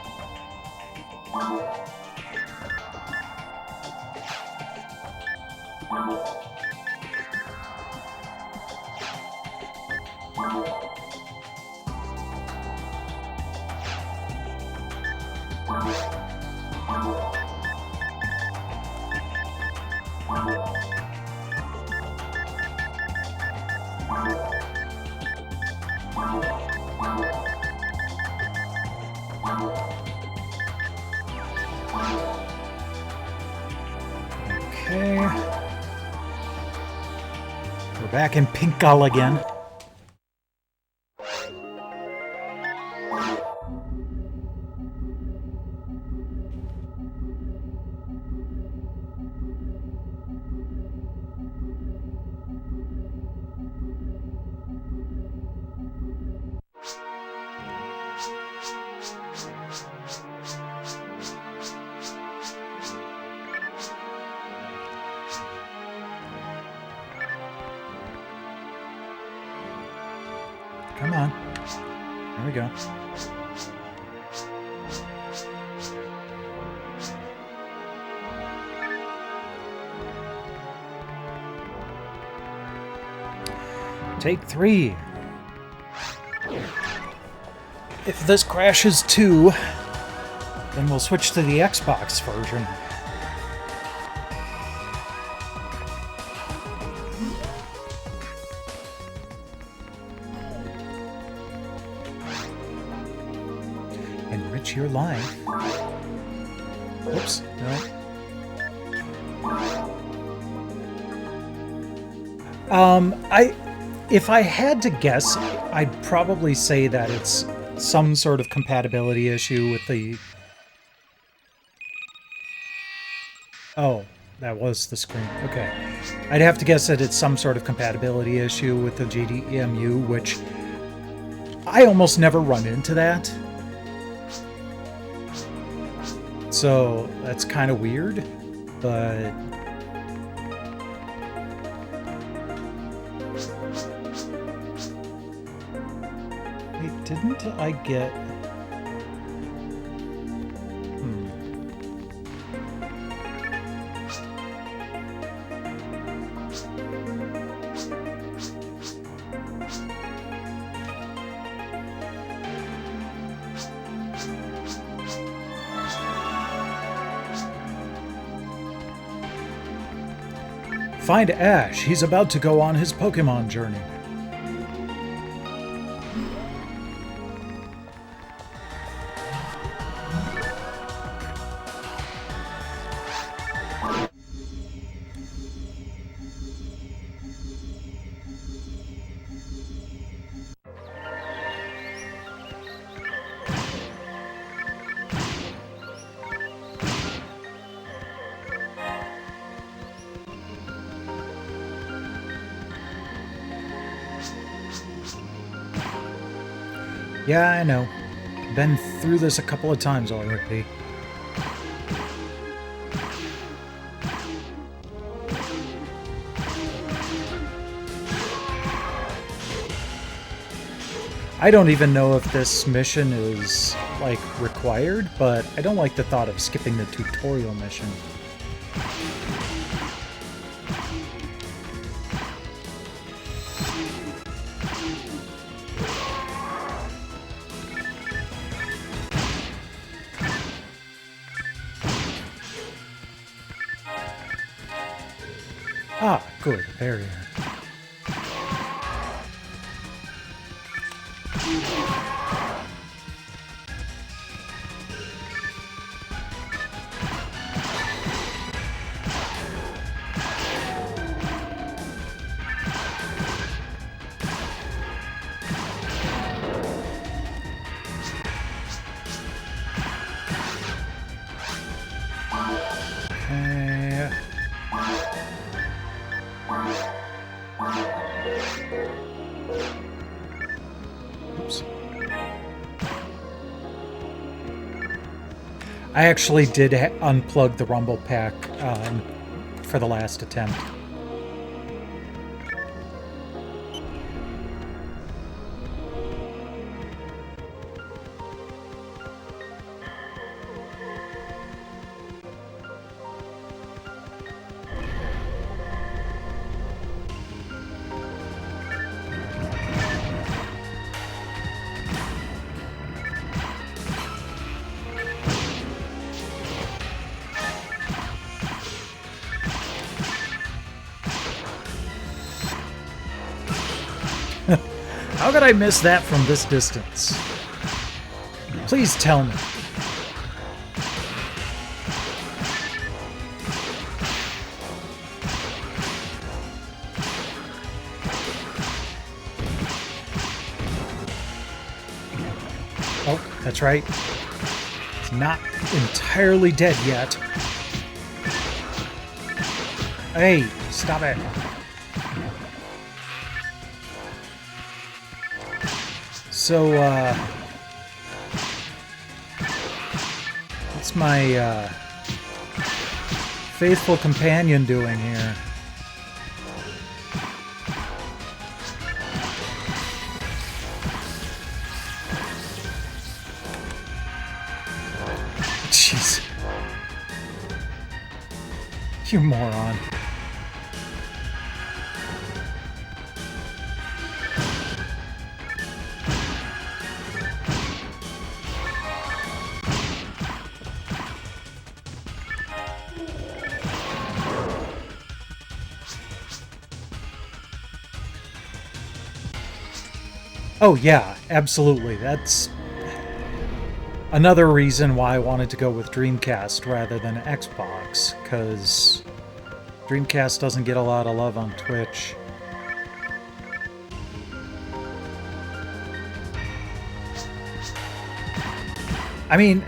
Okay. We're back in Pinkal again. Come on. There we we go. Take 3. If this crashes too, then we'll switch to the Xbox version. Enrich your life. Oops, no. If I had to guess, I'd probably say that it's some sort of compatibility issue with the... Oh, that was the screen. Okay. I'd have to guess that it's some sort of compatibility issue with the GDEMU, which I almost never run into that. So that's kind of weird, but... Didn't I get... Find Ash. He's about to go on his Pokemon journey. Yeah, I know. Been through this a couple of times already. I don't even know if this mission is, like, required, but I don't like the thought of skipping the tutorial mission. Ah, good, barrier. Oops. I actually did unplug the Rumble Pack for the last attempt. How could I miss that from this distance? Please tell me. Oh, that's right. It's not entirely dead yet. Hey, stop it. So, what's my, faithful companion doing here? Jeez. You moron. Oh yeah, absolutely. That's another reason why I wanted to go with Dreamcast rather than Xbox, because Dreamcast doesn't get a lot of love on Twitch. I mean,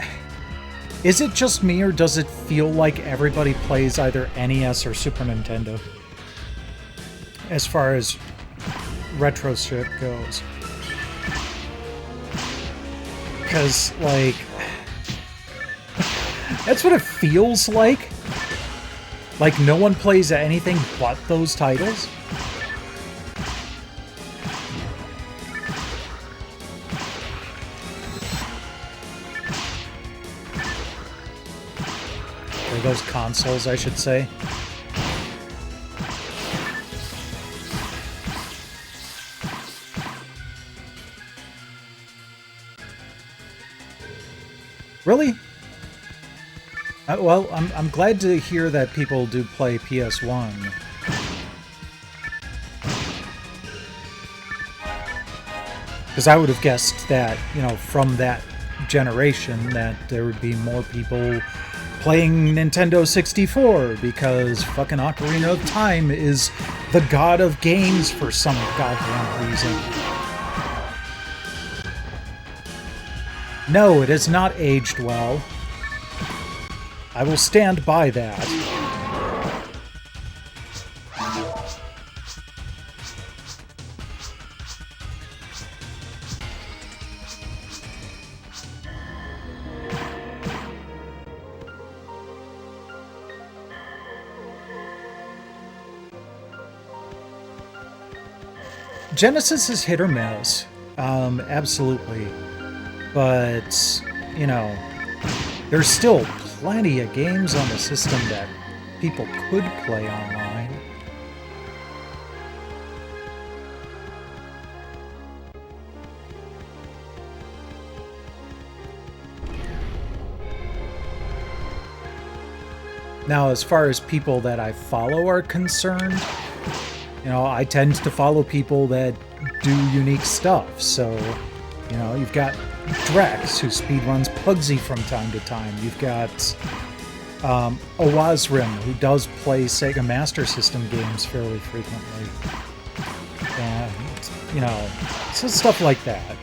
is it just me, or does it feel like everybody plays either NES or Super Nintendo as far as retro shit goes? Because, like, that's what it feels like. Like, no one plays anything but those titles. Or those consoles, I should say. Really? Well, I'm glad to hear that people do play PS1. Because I would have guessed that, you know, from that generation, that there would be more people playing Nintendo 64, because fucking Ocarina of Time is the god of games for some goddamn reason. No, it has not aged well. I will stand by that. Genesis is hit or miss, absolutely. But, you know, there's still plenty of games on the system that people could play online. Now, as far as people that I follow are concerned, you know, I tend to follow people that do unique stuff. So, you know, you've got Drex, who speedruns Pugsy from time to time. You've got Owazrim, who does play Sega Master System games fairly frequently. And, you know, so stuff like that.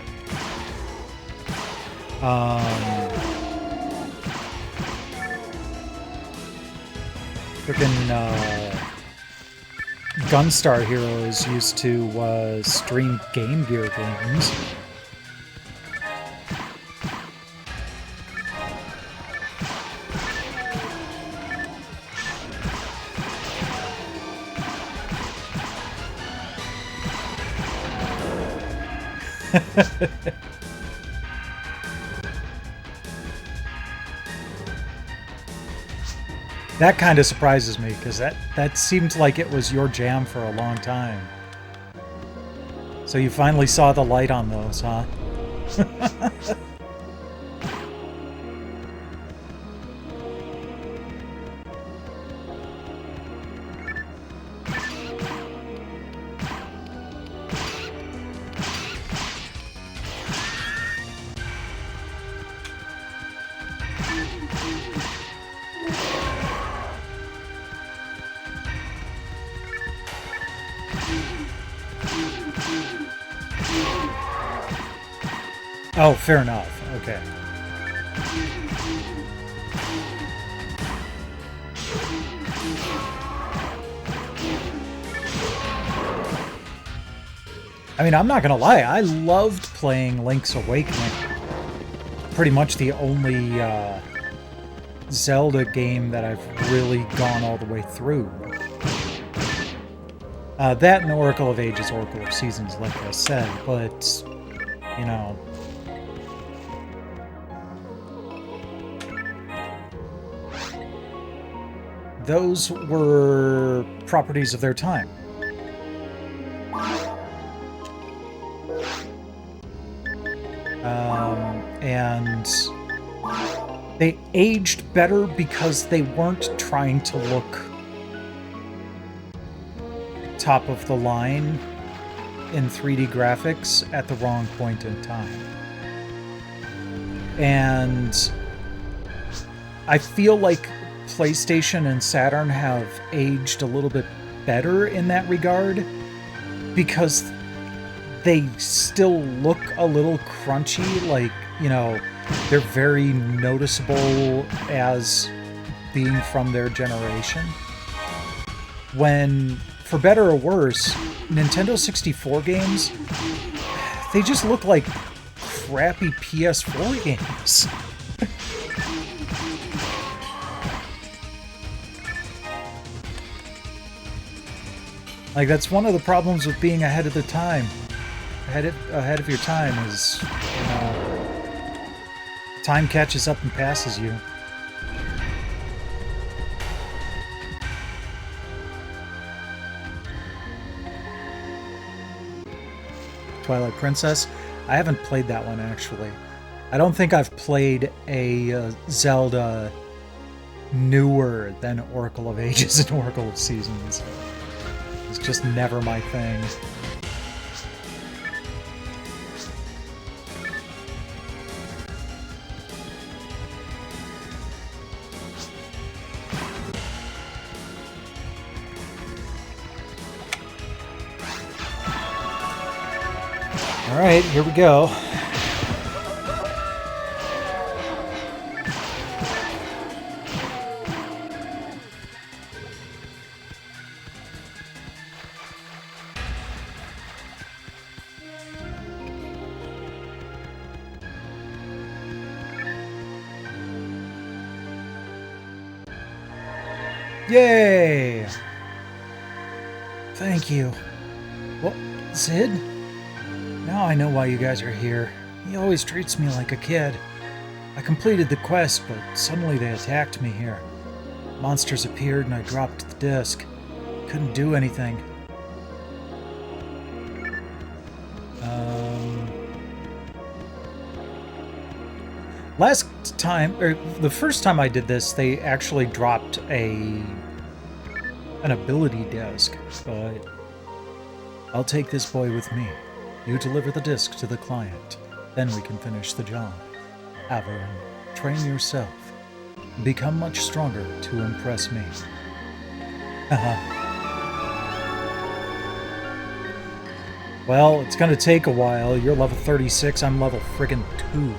Frickin' Gunstar Heroes used to stream Game Gear games. That kind of surprises me, because that seemed like it was your jam for a long time. So you finally saw the light on those, huh? Oh, fair enough. Okay. I mean, I'm not gonna lie, I loved playing Link's Awakening. Pretty much the only Zelda game that I've really gone all the way through. That and Oracle of Ages, Oracle of Seasons, like I said, but, you know... those were properties of their time. And they aged better because they weren't trying to look top of the line in 3D graphics at the wrong point in time. And I feel like PlayStation and Saturn have aged a little bit better in that regard because they still look a little crunchy, like, you know, they're very noticeable as being from their generation. When, for better or worse, Nintendo 64 games, they just look like crappy PS4 games. Like, that's one of the problems with being ahead of the time. Ahead of your time is, you know, time catches up and passes you. Twilight Princess? I haven't played that one, actually. I don't think I've played a Zelda newer than Oracle of Ages and Oracle of Seasons. It's just never my thing. All right, here we go. Yay! Thank you. What, Sid? Now I know why you guys are here. He always treats me like a kid. I completed the quest, but suddenly they attacked me here. Monsters appeared and I dropped the disc. Couldn't do anything. Last time, or the first time I did this, they actually dropped an ability disc, but I'll take this boy with me. You deliver the disc to the client, then we can finish the job. Averin, train yourself. Become much stronger to impress me. Well, it's gonna take a while. You're level 36, I'm level friggin' 2.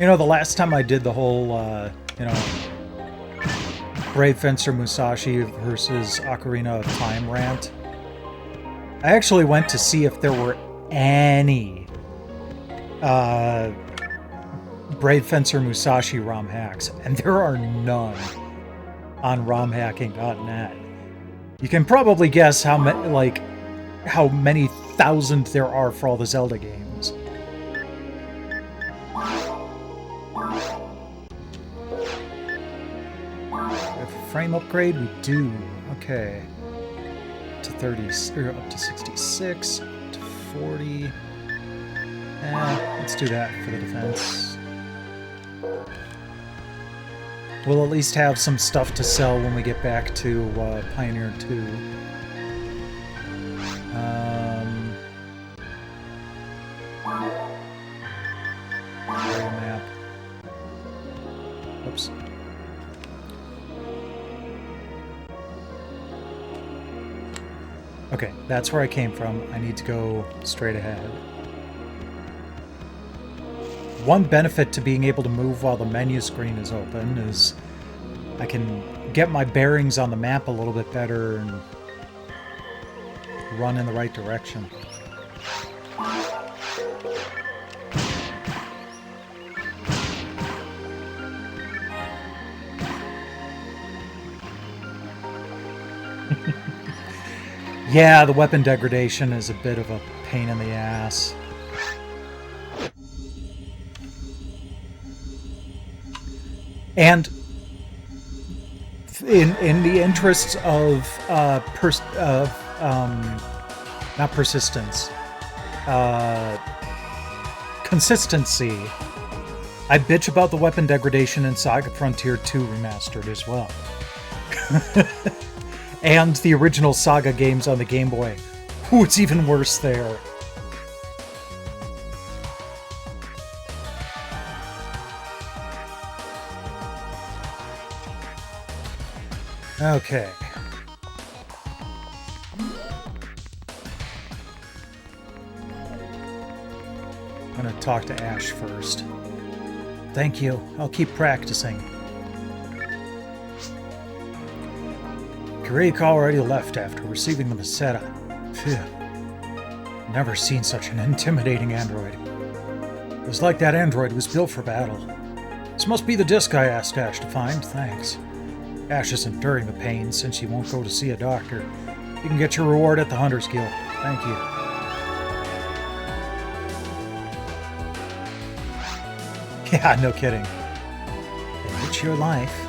You know, the last time I did the whole, you know, Brave Fencer Musashi versus Ocarina of Time rant, I actually went to see if there were any Brave Fencer Musashi ROM hacks, and there are none on romhacking.net. You can probably guess how many thousand there are for all the Zelda games. Frame upgrade? We do. Okay. To 30, or up to 66, up to 40. Let's do that for the defense. We'll at least have some stuff to sell when we get back to Pioneer 2. Area map. Oops. Okay, that's where I came from. I need to go straight ahead. One benefit to being able to move while the menu screen is open is I can get my bearings on the map a little bit better and run in the right direction. Yeah, the weapon degradation is a bit of a pain in the ass. And in the interests of not persistence, consistency, I bitch about the weapon degradation in Saga Frontier 2 Remastered as well. And the original Saga games on the Game Boy. Ooh, it's even worse there. Okay. I'm gonna talk to Ash first. Thank you. I'll keep practicing. Kiriko already left after receiving the Meseta. Phew. Never seen such an intimidating android. It was like that android was built for battle. This must be the disc I asked Ash to find, thanks. Ash is enduring the pain since she won't go to see a doctor. You can get your reward at the Hunter's Guild. Thank you. Yeah, no kidding. Enrich your life.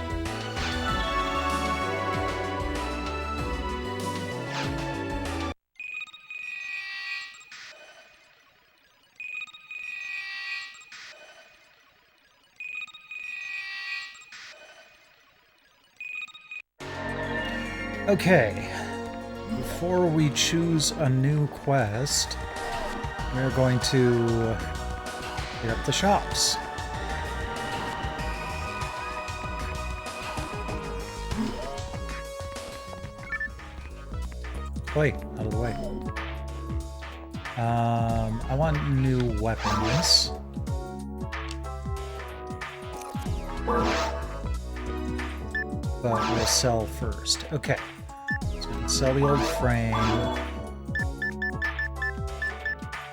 Okay, before we choose a new quest, we're going to hit up the shops. Wait, out of the way. I want new weapons. But we'll sell first. Okay. So we can sell the old frame.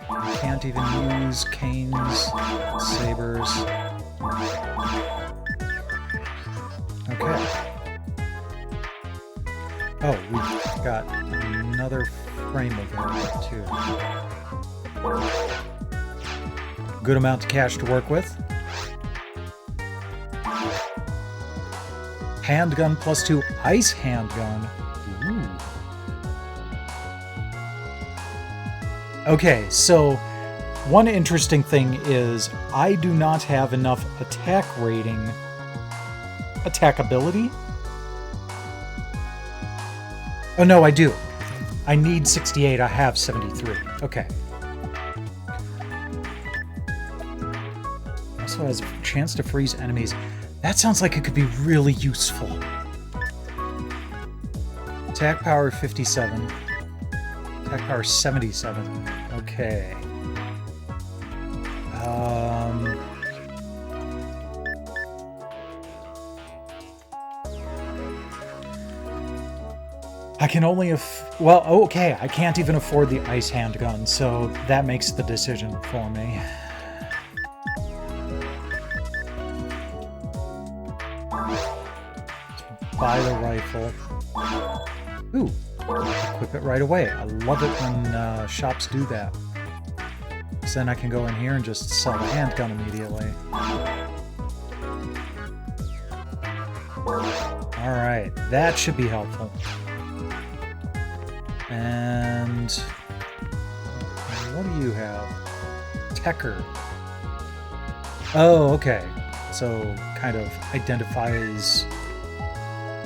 We can't even use canes, sabers. Okay. Oh, we've got another frame available too. Good amount of cash to work with. Handgun +2 ice handgun. Ooh. Okay, so one interesting thing is I do not have enough attack rating. Attackability? Oh no, I do. I need 68, I have 73. Okay. Also has a chance to freeze enemies. That sounds like it could be really useful. Attack power 57. Attack power 77. Okay. I can only well, okay, I can't even afford the ice handgun, so that makes the decision for me. Buy the rifle. Ooh, equip it right away. I love it when shops do that. So then I can go in here and just sell the handgun immediately. Alright, that should be helpful. And what do you have? Tecker. Oh, okay. So kind of identifies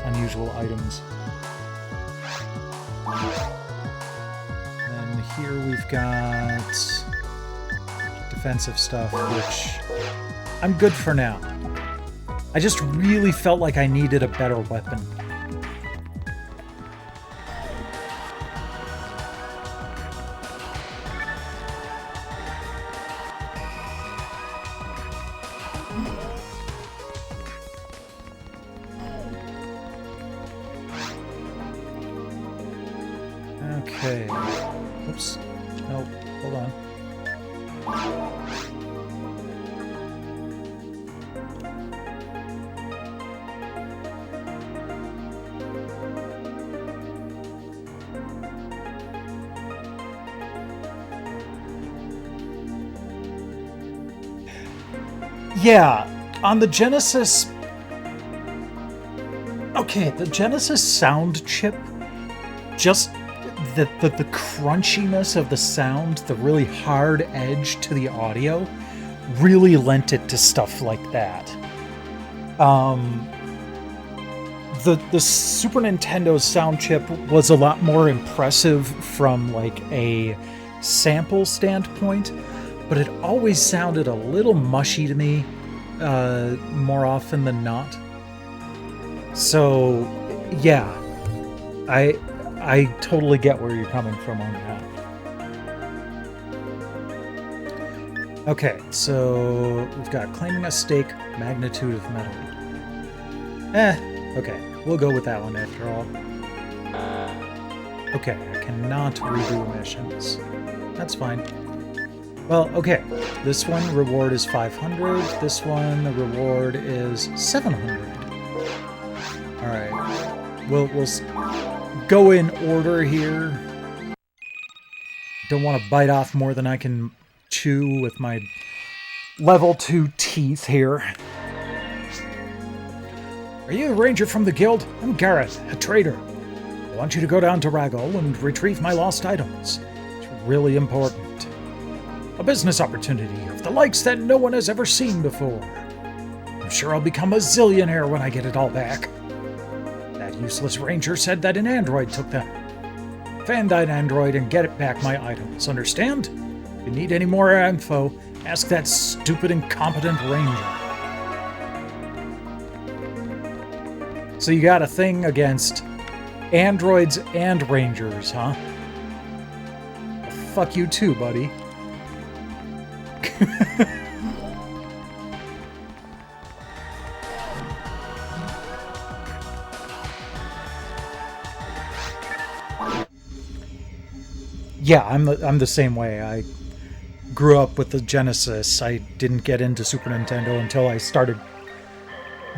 unusual items. And here we've got defensive stuff, which I'm good for now. I just really felt like I needed a better weapon. Okay. Oops. Nope. Hold on. Yeah, on the Genesis... Okay, the Genesis sound chip, just the crunchiness of the sound, the really hard edge to the audio, really lent it to stuff like that. The Super Nintendo's sound chip was a lot more impressive from like a sample standpoint, but it always sounded a little mushy to me, more often than not. So, yeah, I totally get where you're coming from on that. Okay, so we've got claiming a stake, magnitude of metal. Okay, we'll go with that one after all. Okay, I cannot redo missions. That's fine. Well, okay, this one reward is 500, this one the reward is 700. Alright, we'll go in order here. Don't want to bite off more than I can chew with my level 2 teeth here. Are you a ranger from the guild? I'm Gareth, a trader. I want you to go down to Ragol and retrieve my lost items. It's really important. A business opportunity of the likes that no one has ever seen before. I'm sure I'll become a zillionaire when I get it all back. That useless ranger said that an android took them. Find that android and get it back my items, understand? If you need any more info, ask that stupid, incompetent ranger. So you got a thing against androids and rangers, huh? Well, fuck you too, buddy. Yeah, I'm the same way. I grew up with the Genesis. I didn't get into Super Nintendo until I started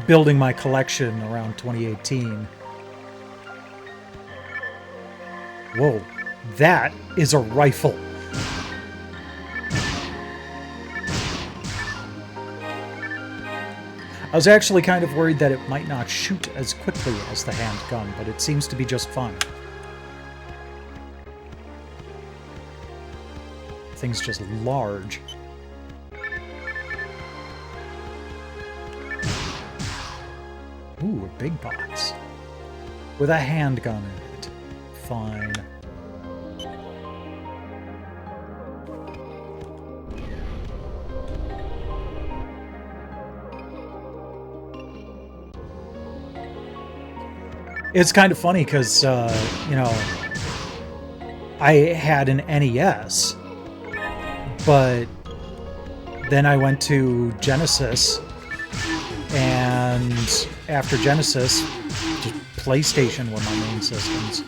building my collection around 2018. Whoa, that is a rifle. I was actually kind of worried that it might not shoot as quickly as the handgun, but it seems to be just fine. Thing's just large. Ooh, a big box. With a handgun in it. Fine. It's kind of funny because, you know, I had an NES, but then I went to Genesis, and after Genesis, just PlayStation were my main systems.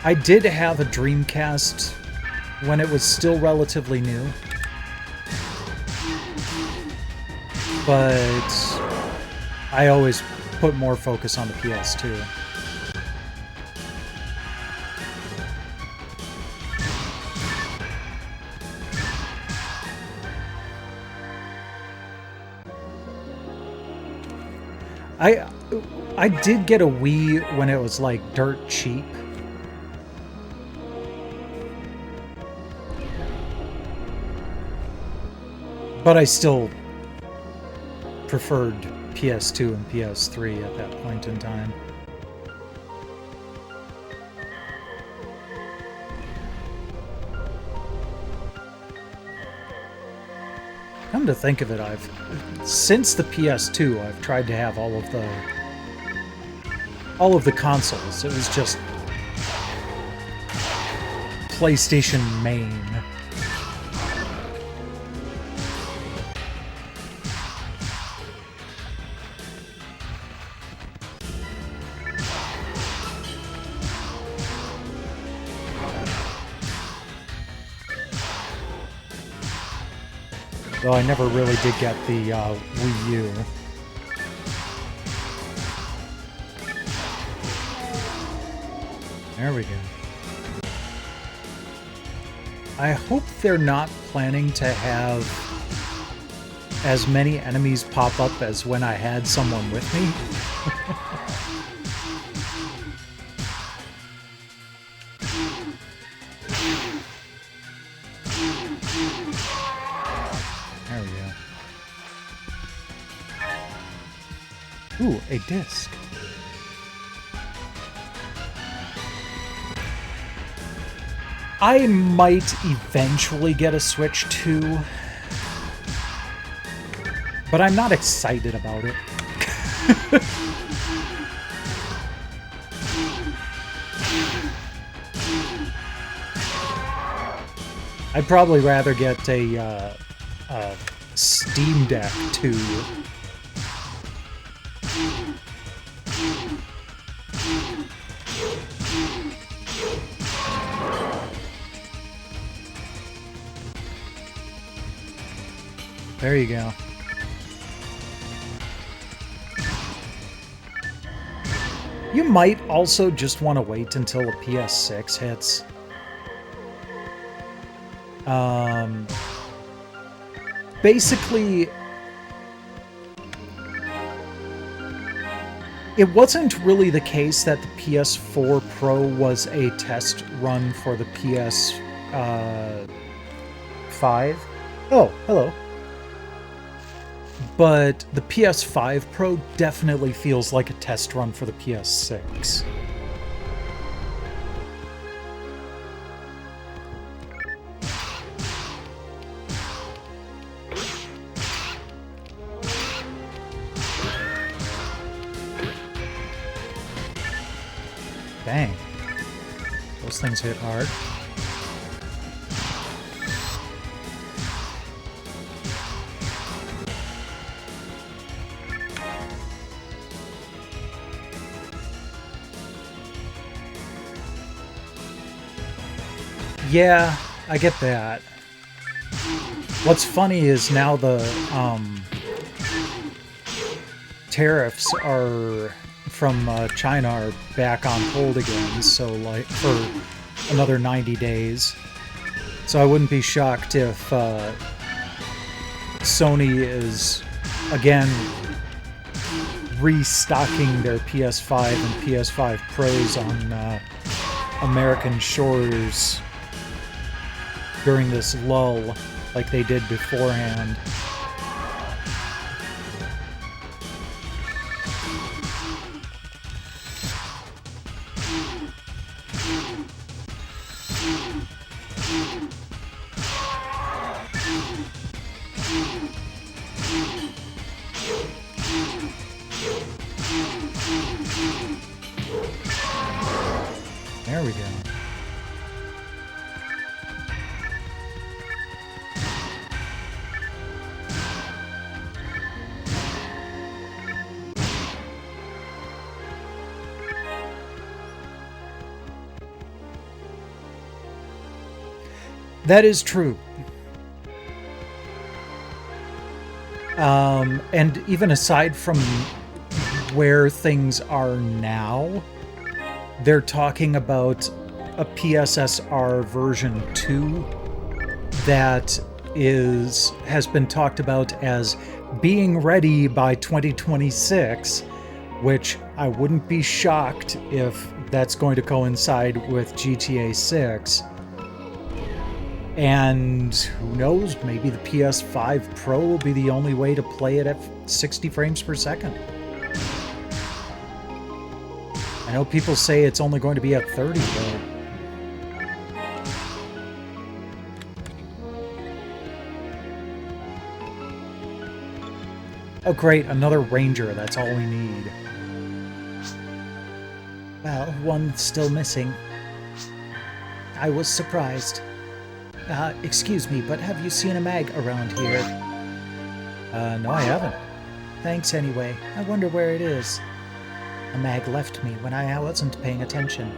I did have a Dreamcast when it was still relatively new, but I always put more focus on the PS2. I did get a Wii when it was like dirt cheap. But I still preferred PS2 and PS3 at that point in time. Come to think of it, since the PS2, I've tried to have all of the consoles. It was just PlayStation main. Though I never really did get the Wii U. There we go. I hope they're not planning to have as many enemies pop up as when I had someone with me. There we go. Ooh, a disc. I might eventually get a Switch 2, but I'm not excited about it. I'd probably rather get a Steam Deck 2. There you go. You might also just want to wait until the PS6 hits. Basically, it wasn't really the case that the PS4 Pro was a test run for the PS5. Oh, hello. But the PS5 Pro definitely feels like a test run for the PS6. Dang. Those things hit hard. Yeah, I get that. What's funny is now the tariffs are from China are back on hold again, so like for another 90 days. So I wouldn't be shocked if Sony is again restocking their PS5 and PS5 Pros on American shores during this lull, like they did beforehand. There we go. That is true. And even aside from where things are now, they're talking about a PSSR version 2 that has been talked about as being ready by 2026, which I wouldn't be shocked if that's going to coincide with GTA 6. And who knows, maybe the PS5 Pro will be the only way to play it at 60 frames per second. I know people say it's only going to be at 30, but... Oh great, another ranger, that's all we need. Well, one's still missing. I was surprised. Excuse me, but have you seen a mag around here? No, I haven't. Thanks anyway. I wonder where it is. A mag left me when I wasn't paying attention.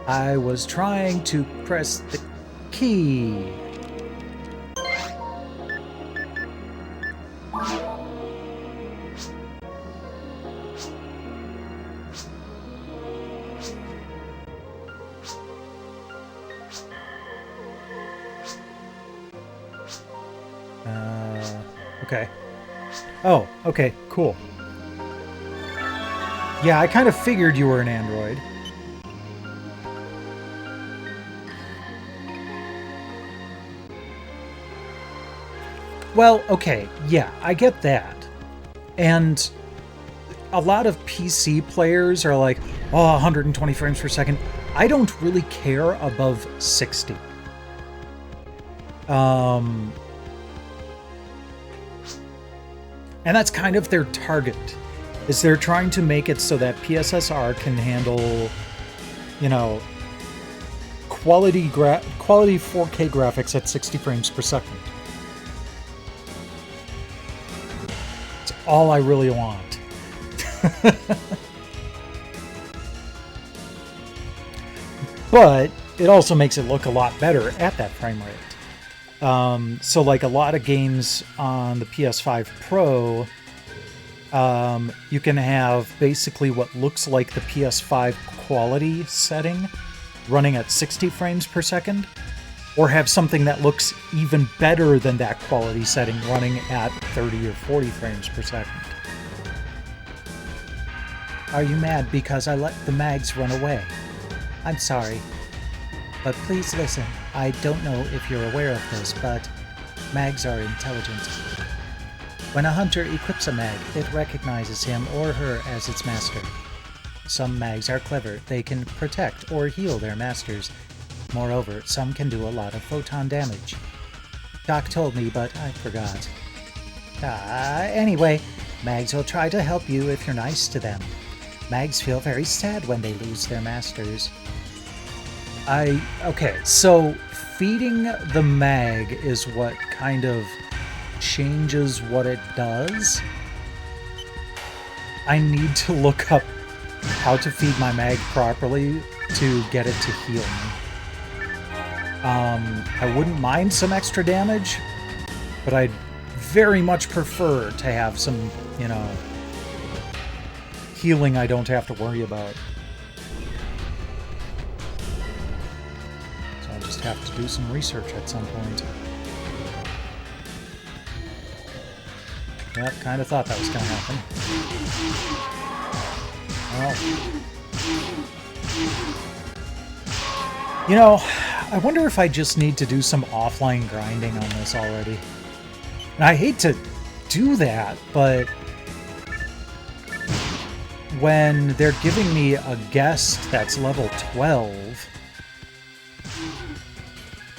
I was trying to press the key. Okay. Oh, okay, cool. Yeah, I kind of figured you were an android. Well, okay, yeah, I get that. And a lot of PC players are like, oh, 120 frames per second. I don't really care above 60. And that's kind of their target, is they're trying to make it so that PSSR can handle, you know, quality 4K graphics at 60 frames per second. It's all I really want. But it also makes it look a lot better at that frame rate. So like a lot of games on the PS5 Pro, you can have basically what looks like the PS5 quality setting running at 60 frames per second, or have something that looks even better than that quality setting running at 30 or 40 frames per second. Are you mad because I let the mags run away? I'm sorry. But please listen, I don't know if you're aware of this, but mags are intelligent. When a hunter equips a mag, it recognizes him or her as its master. Some mags are clever, they can protect or heal their masters. Moreover, some can do a lot of photon damage. Doc told me, but I forgot. Anyway, mags will try to help you if you're nice to them. Mags feel very sad when they lose their masters. Okay, so feeding the mag is what kind of changes what it does. I need to look up how to feed my mag properly to get it to heal me. I wouldn't mind some extra damage, but I'd very much prefer to have some, you know, healing I don't have to worry about. So I'll just have to do some research at some point. Yep, kind of thought that was going to happen. Well, you know, I wonder if I just need to do some offline grinding on this already. And I hate to do that, but when they're giving me a guest that's level 12,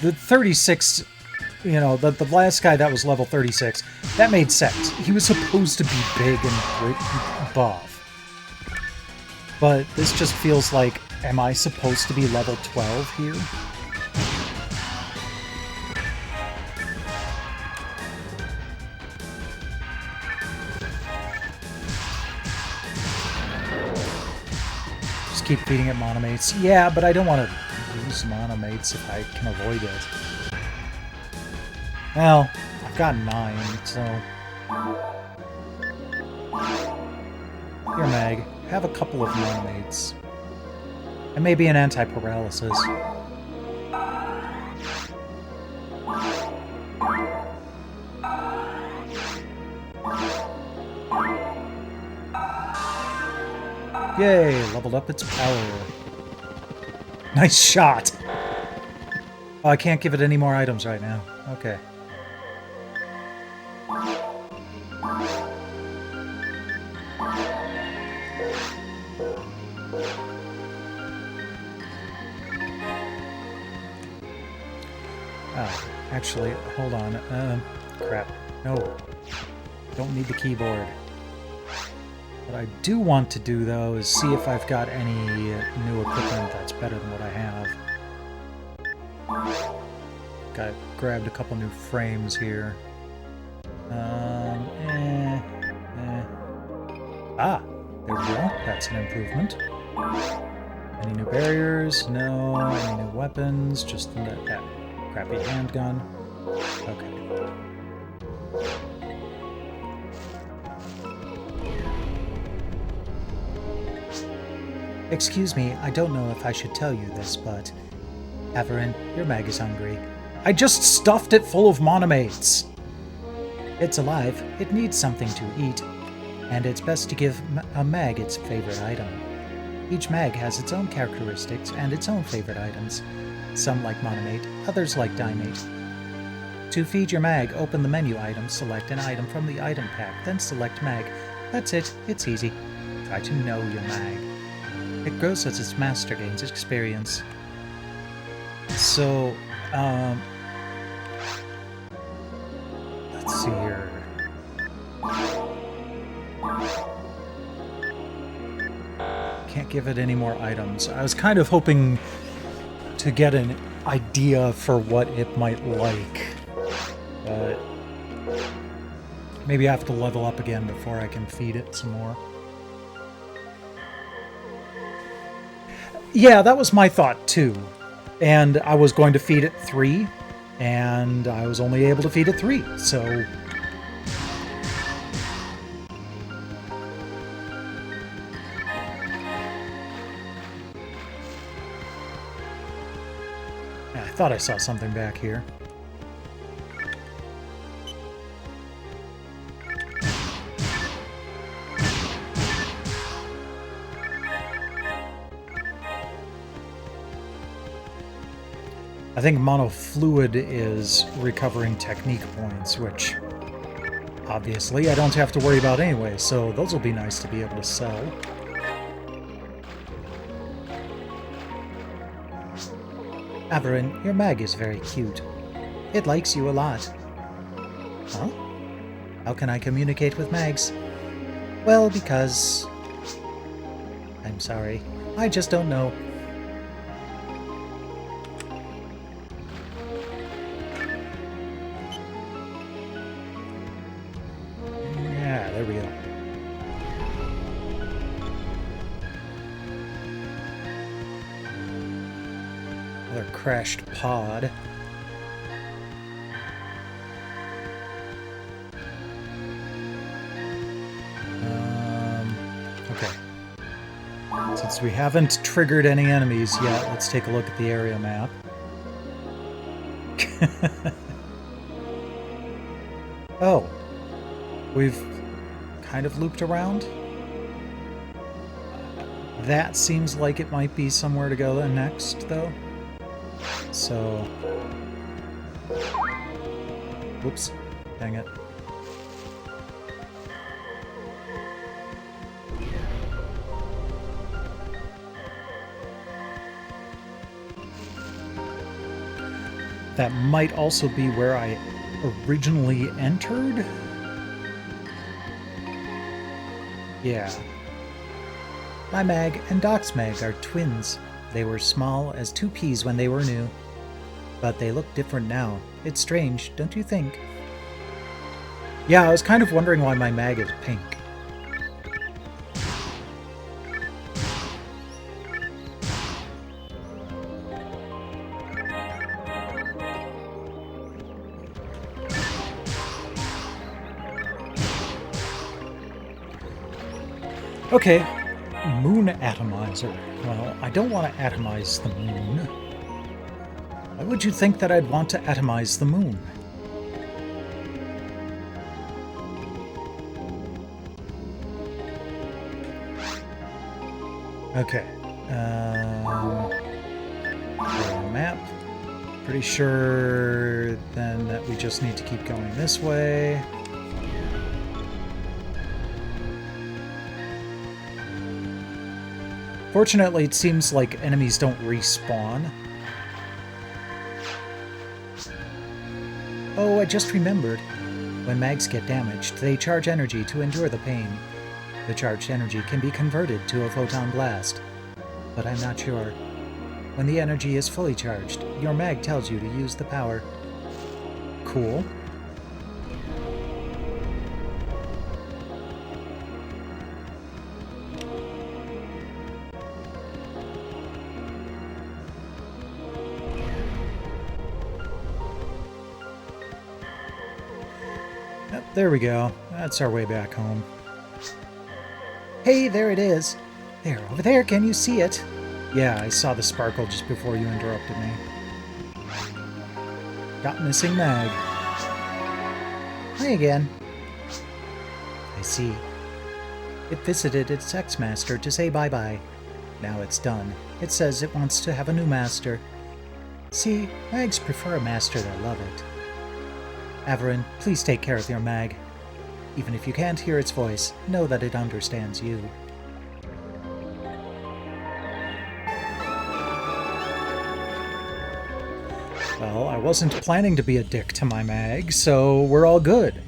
the 36, you know, the last guy that was level 36, that made sense. He was supposed to be big and buff. But this just feels like, am I supposed to be level 12 here? Just keep feeding it monomates. Yeah, but I don't want to use monomates if I can avoid it. Well, I've got 9, so... Here, Mag. Have a couple of monomates. And maybe an anti-paralysis. Yay! Leveled up its power. Nice shot! Oh, I can't give it any more items right now. Okay. Oh, actually, hold on. Crap. No. Don't need the keyboard. What I do want to do, though, is see if I've got any new equipment that's better than what I have. Grabbed a couple new frames here. Ah, there we go. That's an improvement. Any new barriers? No. Any new weapons? Just that crappy handgun. Okay. Excuse me, I don't know if I should tell you this, but... Averin, your mag is hungry. I just stuffed it full of monomates! It's alive. It needs something to eat. And it's best to give a mag its favorite item. Each mag has its own characteristics and its own favorite items. Some like monomate, others like dimate. To feed your mag, open the menu item, select an item from the item pack, then select mag. That's it. It's easy. Try to know your mag. It grows as its master gains experience. So, let's see here. Can't give it any more items. I was kind of hoping to get an idea for what it might like. But maybe I have to level up again before I can feed it some more. Yeah, that was my thought too. And I was going to feed it 3, and I was only able to feed it 3, so... Yeah, I thought I saw something back here. I think monofluid is recovering technique points, which obviously I don't have to worry about anyway, so those will be nice to be able to sell. Averin, your mag is very cute. It likes you a lot. Huh? How can I communicate with mags? Well, because... I'm sorry. I just don't know. There we go. Another crashed pod. Okay. Since we haven't triggered any enemies yet, let's take a look at the area map. Oh. We've kind of looped around. That seems like it might be somewhere to go next, though. So... Whoops. Dang it. That might also be where I originally entered? Yeah. My mag and Doc's mag are twins. They were small as 2 peas when they were new. But they look different now. It's strange, don't you think? Yeah, I was kind of wondering why my mag is pink. Okay, moon atomizer. Well, I don't want to atomize the moon. Why would you think that I'd want to atomize the moon? Okay. Map. Pretty sure then that we just need to keep going this way. Fortunately, it seems like enemies don't respawn. Oh, I just remembered. When mags get damaged, they charge energy to endure the pain. The charged energy can be converted to a photon blast. But I'm not sure. When the energy is fully charged, your mag tells you to use the power. Cool. There we go. That's our way back home. Hey, there it is. There, over there, can you see it? Yeah, I saw the sparkle just before you interrupted me. Got missing mag. Hi again. I see. It visited its ex-master to say bye-bye. Now it's done. It says it wants to have a new master. See, mags prefer a master that love it. Averin, please take care of your mag. Even if you can't hear its voice, know that it understands you. Well, I wasn't planning to be a dick to my mag, so we're all good.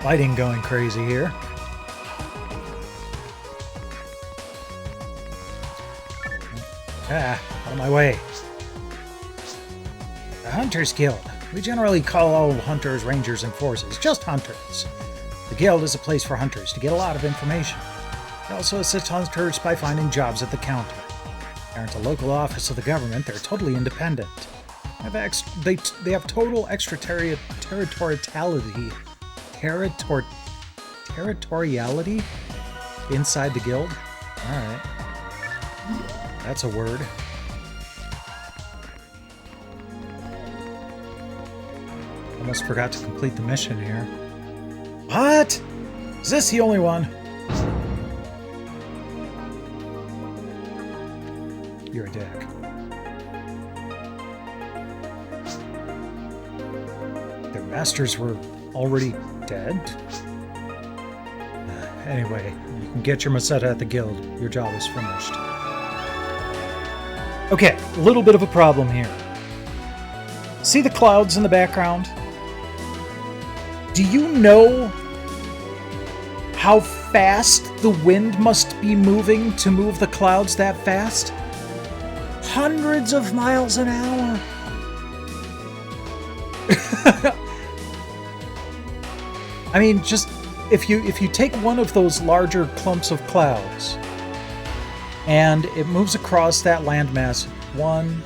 Fighting going crazy here. Out of my way. The Hunters Guild. We generally call all hunters, rangers, and forces just hunters. The Guild is a place for hunters to get a lot of information. It also assists hunters by finding jobs at the counter. They aren't a local office of the government, they're totally independent. They have total extraterritoriality inside the Guild? Alright. That's a word. Almost forgot to complete the mission here. What? Is this the only one? You're a dick. Their masters were already dead? Anyway, you can get your Meseta at the Guild. Your job is finished. Okay, a little bit of a problem here. See the clouds in the background? Do you know how fast the wind must be moving to move the clouds that fast? Hundreds of miles an hour. I mean, just if you take one of those larger clumps of clouds and it moves across that landmass 1,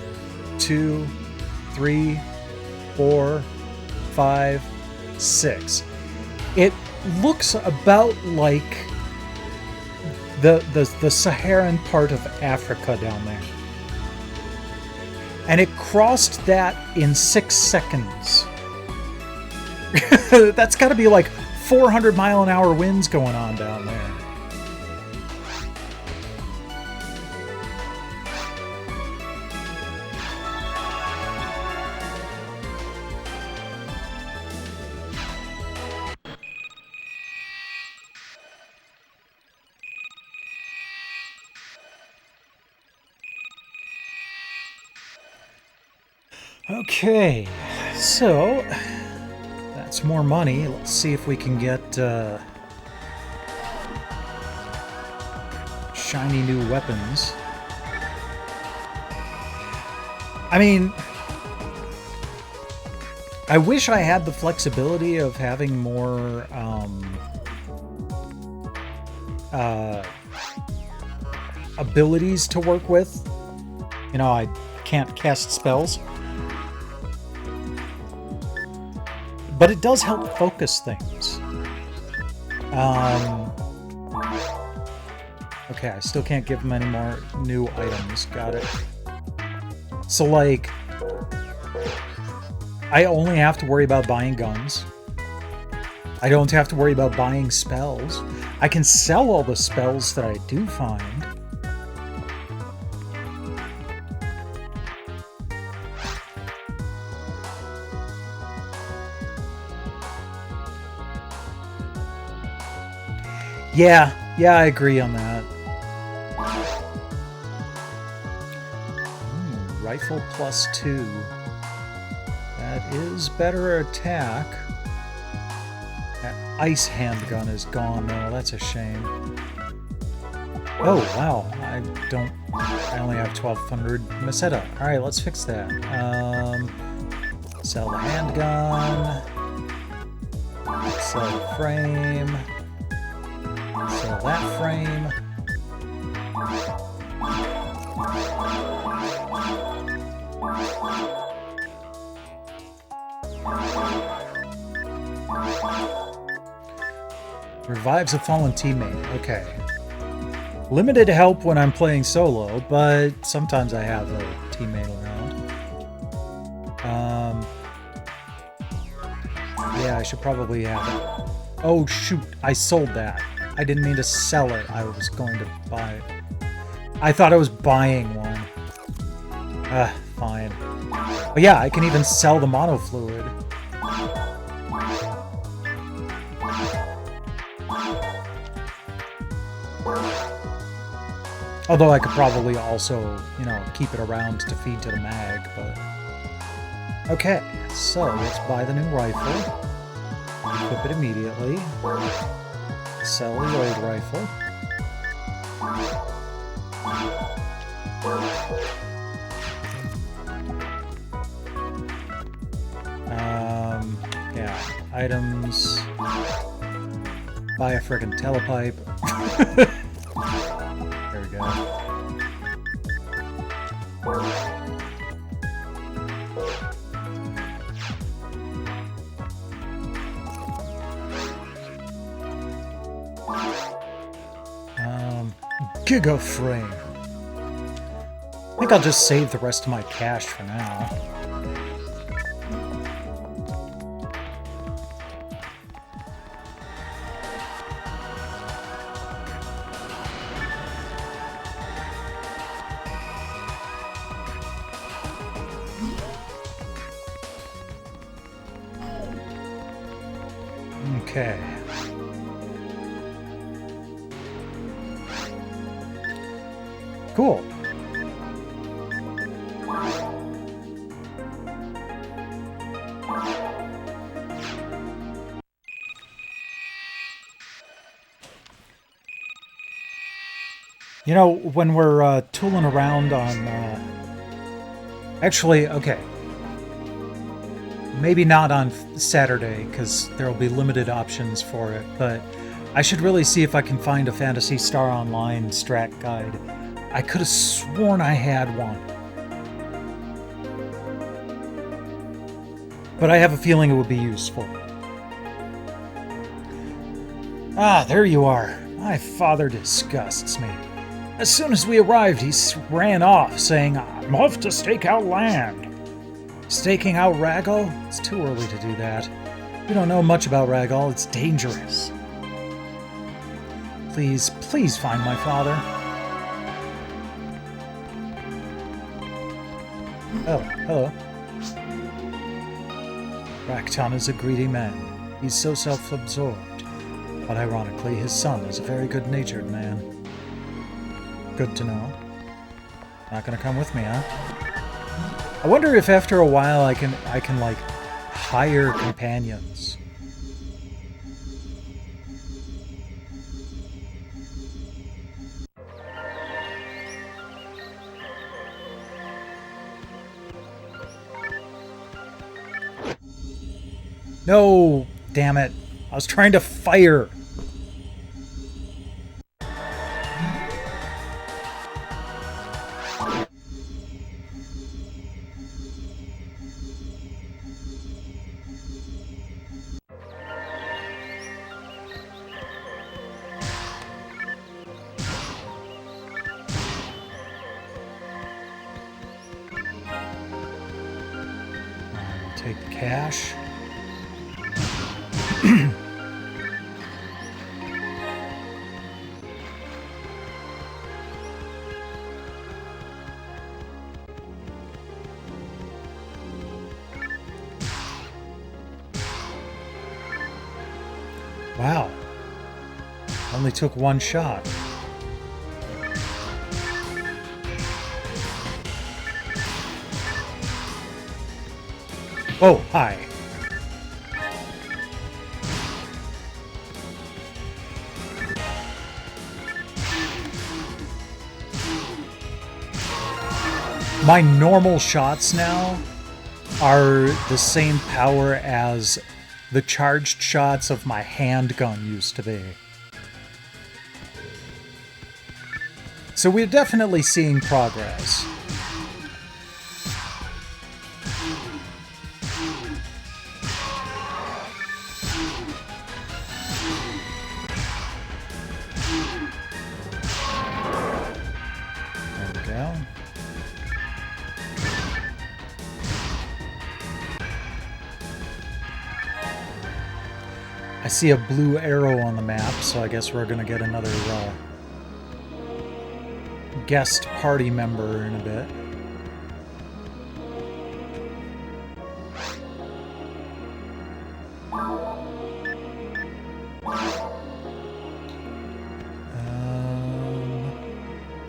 2, 3, 4, 5, 6. It looks about like the Saharan part of Africa down there. And it crossed that in 6 seconds. That's got to be like 400 mile an hour winds going on down there. Okay, so that's more money. Let's see if we can get shiny new weapons. I mean, I wish I had the flexibility of having more abilities to work with. You know, I can't cast spells. But it does help focus things. Okay, I still can't give them any more new items. Got it. So, like, I only have to worry about buying guns. I don't have to worry about buying spells. I can sell all the spells that I do find. Yeah, I agree on that. Rifle +2. That is better attack. That ice handgun is gone, though. That's a shame. Oh, wow. I only have 1200 Meseta. Alright, let's fix that. Sell the handgun. Sell the frame. Sell that frame. Revives a fallen teammate. Okay. Limited help when I'm playing solo, but sometimes I have a teammate around. Yeah, I should probably have it. Oh, shoot. I sold that. I didn't mean to sell it. I was going to buy it. I thought I was buying one. Fine. But yeah, I can even sell the monofluid. Although I could probably also, you know, keep it around to feed to the mag, but... Okay, so let's buy the new rifle. Equip it immediately. Sell the old rifle. Yeah. Items. Buy a frickin' telepipe. There we go. Giga frame. I think I'll just save the rest of my cash for now. Okay. Cool. You know, when we're tooling around on... Actually, okay. Maybe not on Saturday, because there will be limited options for it, but I should really see if I can find a Phantasy Star Online strat guide. I could have sworn I had one. But I have a feeling it would be useful. Ah, there you are. My father disgusts me. As soon as we arrived, he ran off, saying, "I'm off to stake out land." Staking out Ragall? It's too early to do that. We don't know much about Ragall. It's dangerous. Please, please find my father. Oh, hello. Rakton is a greedy man. He's so self-absorbed. But ironically, his son is a very good-natured man. Good to know. Not gonna come with me, huh? I wonder if after a while I can like hire companions. No, damn it. I was trying to fire. Take the cash. Wow. Only took one shot. Oh, hi. My normal shots now are the same power as the charged shots of my handgun used to be. So we're definitely seeing progress. go. I see a blue arrow on the map, so I guess we're gonna get another guest party member in a bit.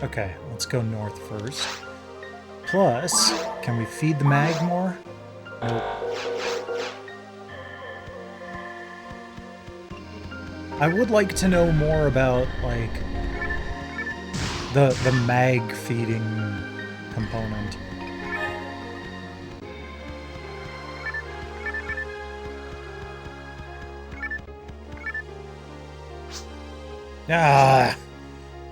Okay, let's go north first. Plus, can we feed the mag more? Nope. I would like to know more about, like, the mag feeding component. Ah,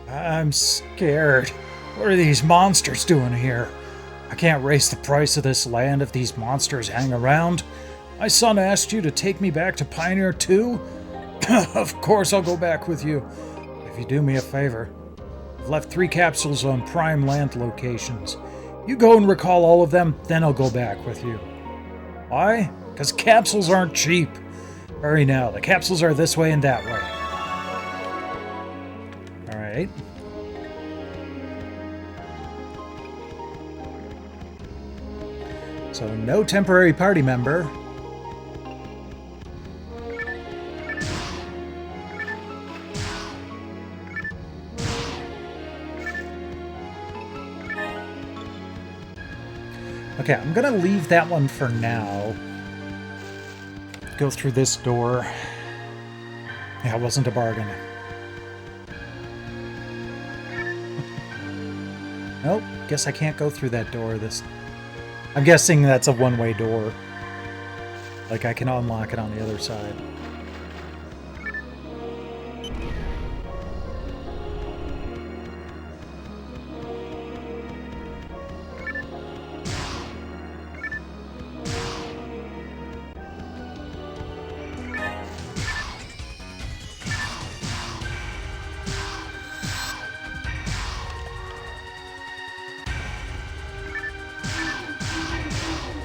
I'm scared. What are these monsters doing here? I can't raise the price of this land if these monsters hang around. My son asked you to take me back to Pioneer 2? Of course I'll go back with you, if you do me a favor. I've left 3 capsules on prime land locations. You go and recall all of them, then I'll go back with you. Why? Because capsules aren't cheap. Hurry now, the capsules are this way and that way. Alright. So no temporary party member. Okay, I'm gonna leave that one for now. Go through this door. Yeah, it wasn't a bargain. Nope, guess I can't go through that door. I'm guessing that's a one-way door. Like, I can unlock it on the other side.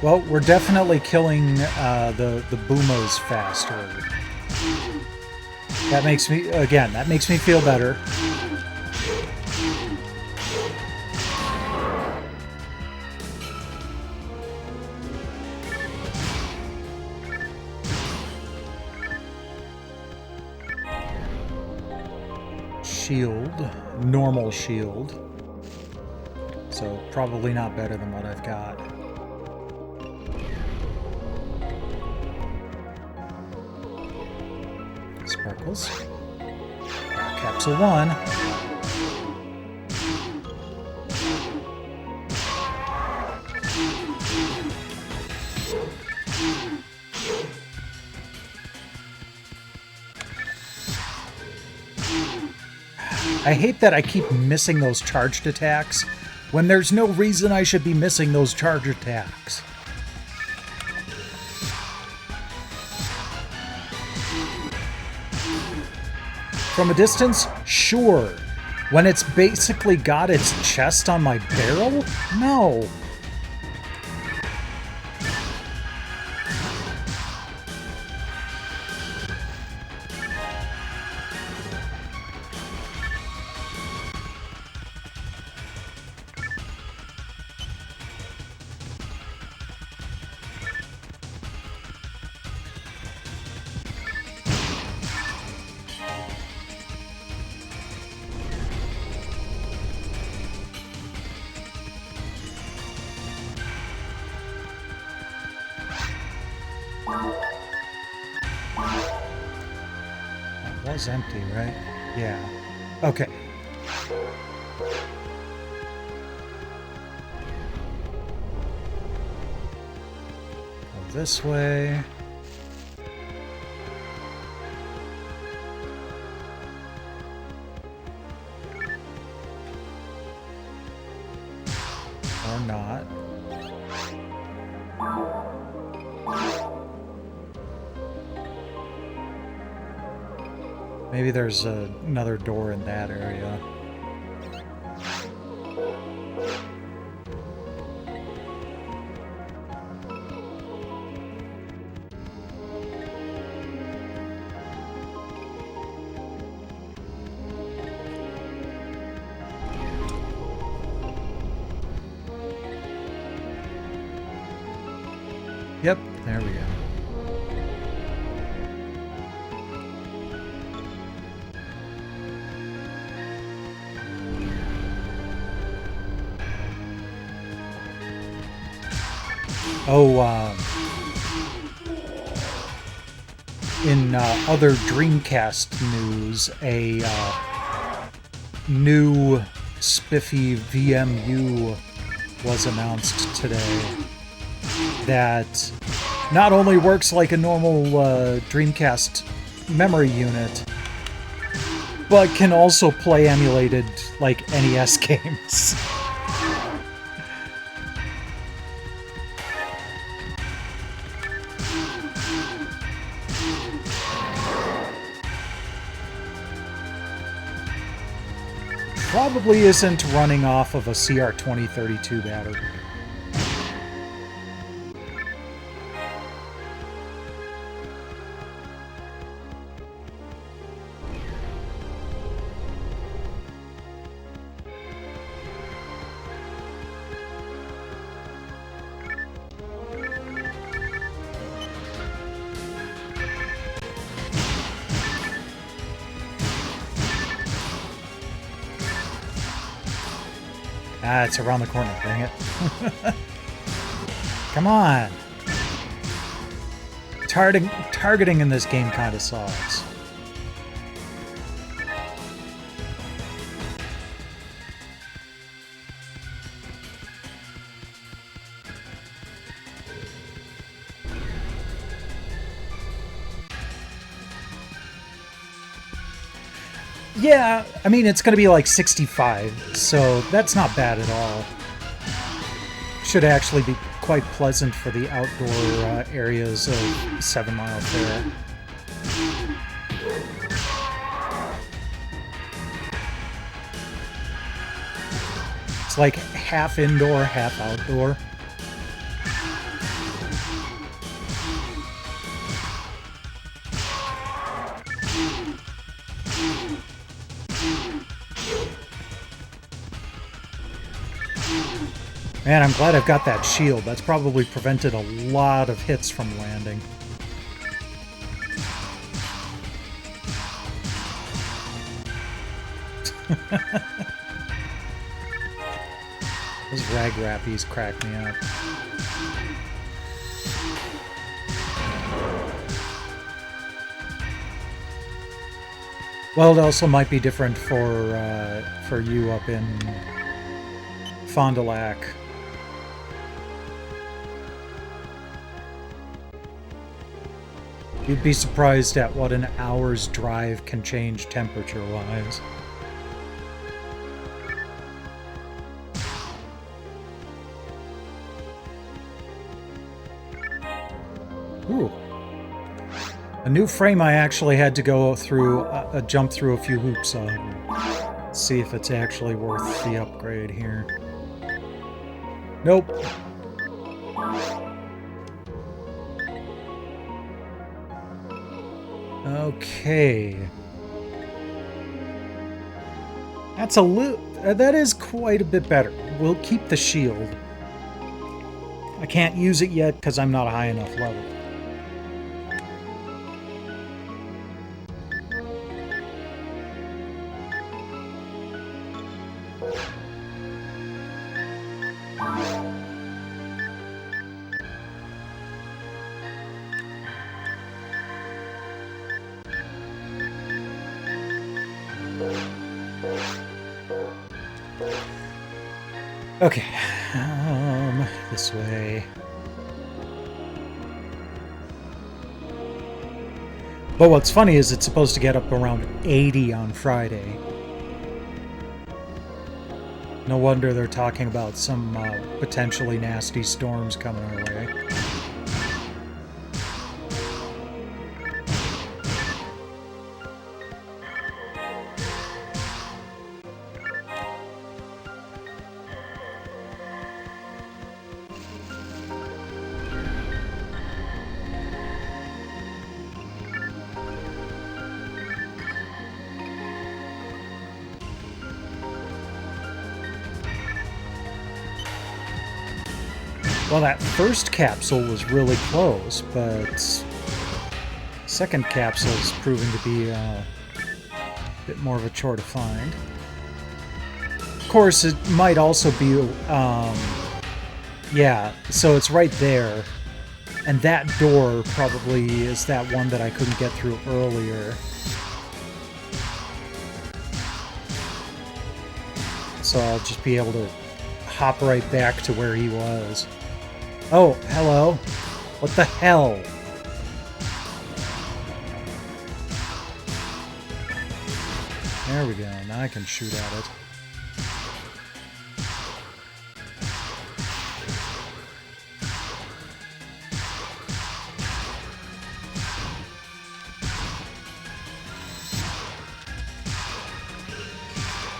Well, we're definitely killing the boomos faster. That makes me, again, that makes me feel better. Shield, normal shield. So probably not better than what I've got. Sparkles. Capsule 1. I hate that I keep missing those charged attacks when there's no reason I should be missing those charged attacks. From a distance? Sure. When it's basically got its chest on my barrel? No. That was empty, right? Yeah. Okay. Go this way. Or not. Maybe there's another door in that area. Yep, there we go. Oh, in other Dreamcast news, a new spiffy VMU was announced today that not only works like a normal Dreamcast memory unit, but can also play emulated, like, NES games. Probably isn't running off of a CR2032 battery. Ah, it's around the corner, dang it. Come on! Targeting in this game kind of sucks. Yeah, I mean, it's going to be like 65, so that's not bad at all. Should actually be quite pleasant for the outdoor areas of 7 Mile Fair. It's like half indoor, half outdoor. Man, I'm glad I've got that shield. That's probably prevented a lot of hits from landing. Those rag rappies crack me up. Well, it also might be different for you up in Fond du Lac. You'd be surprised at what an hour's drive can change temperature-wise. Ooh. A new frame I actually had to go through, jump through a few hoops on. See if it's actually worth the upgrade here. Nope. Okay. That's that is quite a bit better. We'll keep the shield. I can't use it yet because I'm not a high enough level. Okay, this way. But what's funny is it's supposed to get up around 80 on Friday. No wonder they're talking about some potentially nasty storms coming our way. Well, that first capsule was really close, but second capsule is proving to be a bit more of a chore to find. Of course, it might also be, yeah, so it's right there. And that door probably is that one that I couldn't get through earlier. So I'll just be able to hop right back to where he was. Oh, hello. What the hell? There we go. Now I can shoot at it.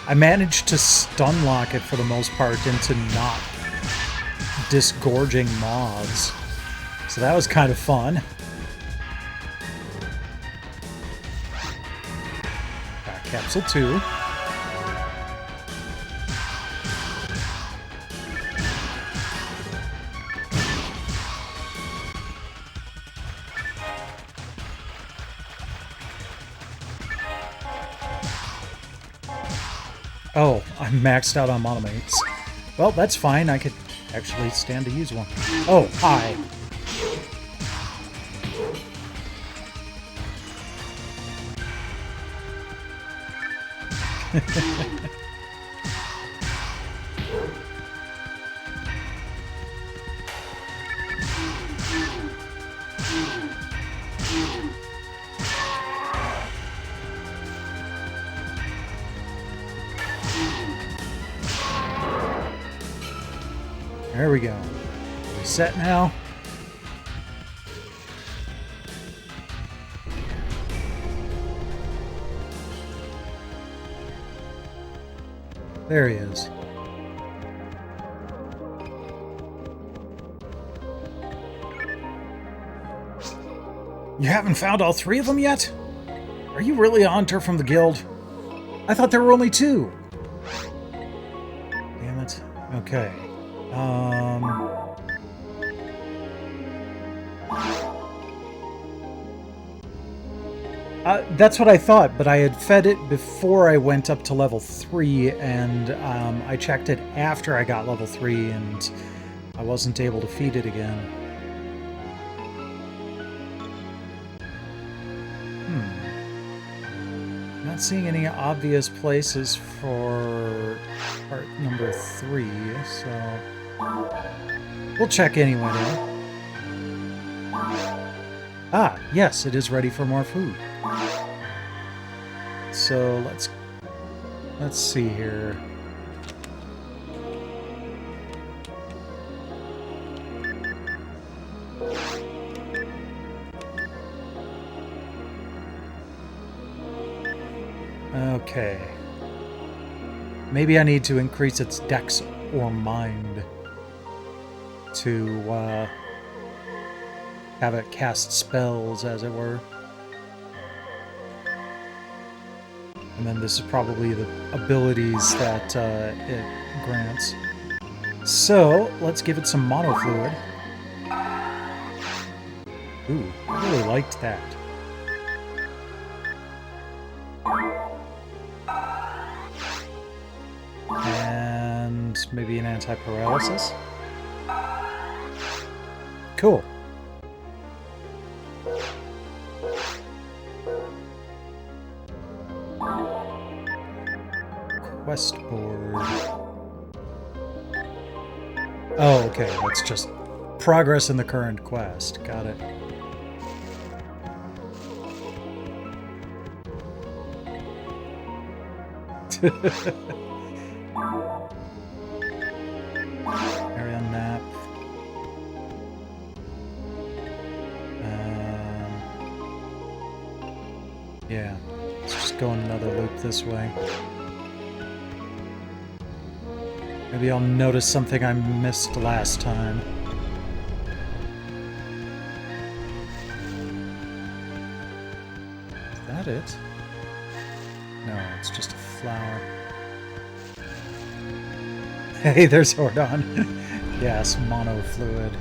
I managed to stun lock it for the most part into not disgorging moths. So that was kind of fun. Got capsule 2. Oh, I'm maxed out on monomates. Well, that's fine. I could actually stand to use one. Oh, hi. There we go. Reset now. There he is. You haven't found all 3 of them yet? Are you really a hunter from the guild? I thought there were only 2. Damn it. Okay. That's what I thought, but I had fed it before I went up to level 3, and I checked it after I got level 3, and I wasn't able to feed it again. Not seeing any obvious places for part number 3, so we'll check anyway now. Ah, yes, it is ready for more food. So let's see here. Okay. Maybe I need to increase its dex or mind to have it cast spells, as it were. And then this is probably the abilities that it grants. So, let's give it some mono fluid. Ooh, I really liked that. And maybe an anti-paralysis. Cool. Quest board. Oh, okay. That's just progress in the current quest. Got it. Area map. Yeah. Let's just go another loop this way. Maybe I'll notice something I missed last time. Is that it? No, it's just a flower. Hey, there's Hordon. gas monofluid.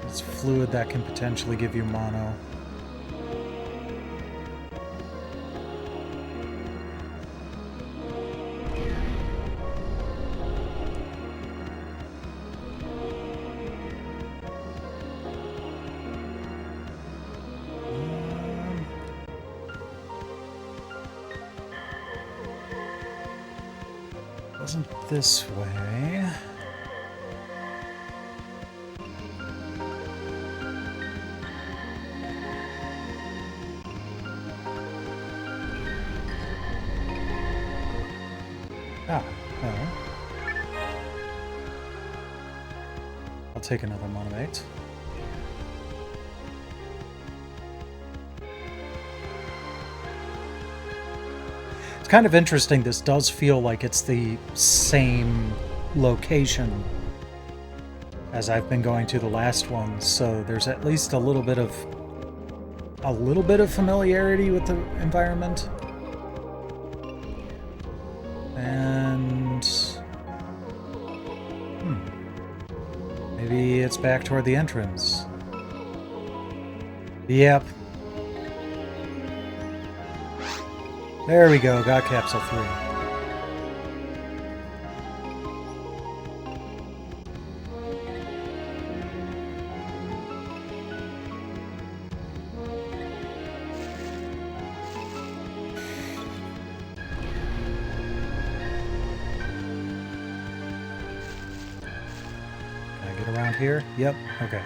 It's fluid that can potentially give you mono. Wasn't this way. I'll take another monomate. It's kind of interesting. This does feel like it's the same location as I've been going to the last one, so there's at least a little bit of familiarity with the environment. And maybe it's back toward the entrance. Yep. There we go, got capsule 3. Can I get around here? Yep, okay.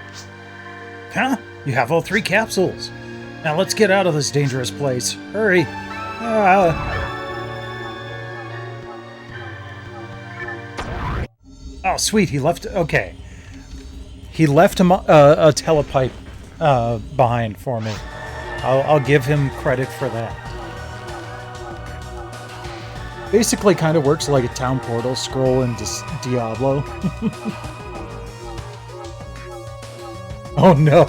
Huh? You have all 3 capsules! Now let's get out of this dangerous place. Hurry! Oh, sweet, he left... Okay. He left a telepipe behind for me. I'll give him credit for that. Basically kind of works like a town portal scroll in Diablo. Oh no!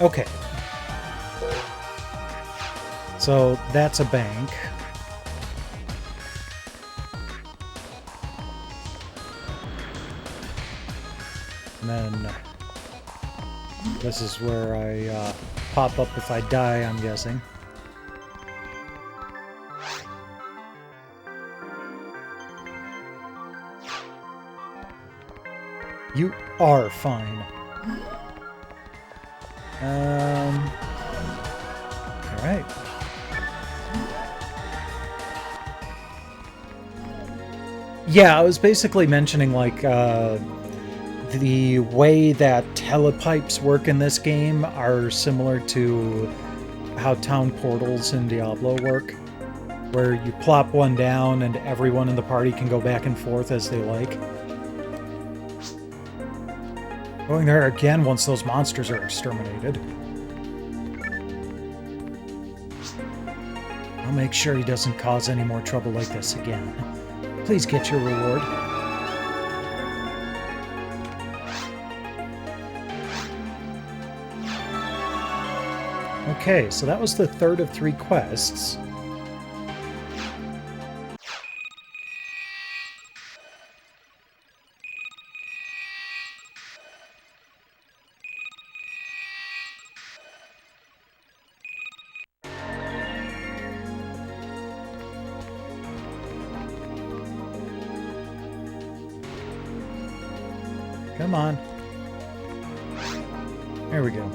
Okay. So that's a bank. And then this is where I pop up if I die, I'm guessing. You are fine. Alright. Yeah, I was basically mentioning, like, the way that telepipes work in this game are similar to how town portals in Diablo work, where you plop one down and everyone in the party can go back and forth as they like. Going there again once those monsters are exterminated. I'll make sure he doesn't cause any more trouble like this again. Please get your reward. Okay, so that was the third of 3 quests. Come on. There we go.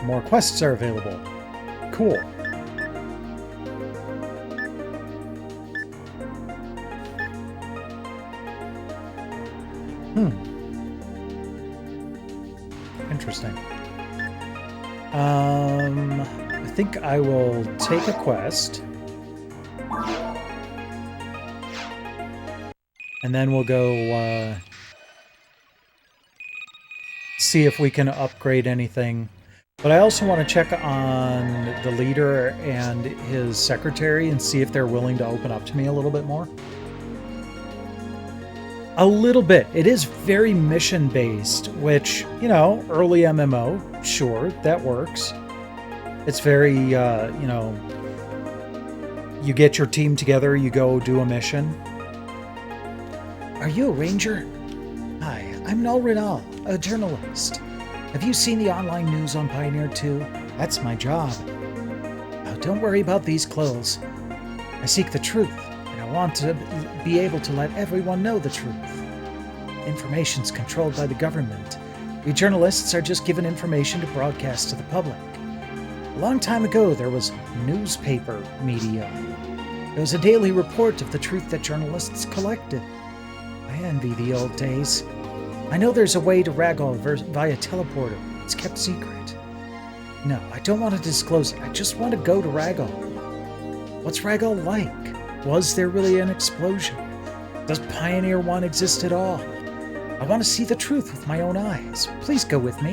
More quests are available. Cool. Interesting. I think I will take a quest. And then we'll go see if we can upgrade anything. But I also want to check on the leader and his secretary and see if they're willing to open up to me a little bit more. A little bit. It is very mission-based, which, you know, early MMO, sure, that works. It's very, you know, you get your team together, you go do a mission. Are you a ranger? Hi, I'm Null Renal, a journalist. Have you seen the online news on Pioneer 2? That's my job. Now, don't worry about these clothes. I seek the truth, and I want to be able to let everyone know the truth. Information's controlled by the government. We journalists are just given information to broadcast to the public. A long time ago, there was newspaper media. There was a daily report of the truth that journalists collected. I envy the old days. I know there's a way to Ragol via teleporter. It's kept secret. No, I don't want to disclose it. I just want to go to Ragol. What's Ragol like? Was there really an explosion? Does Pioneer 1 exist at all? I want to see the truth with my own eyes. Please go with me.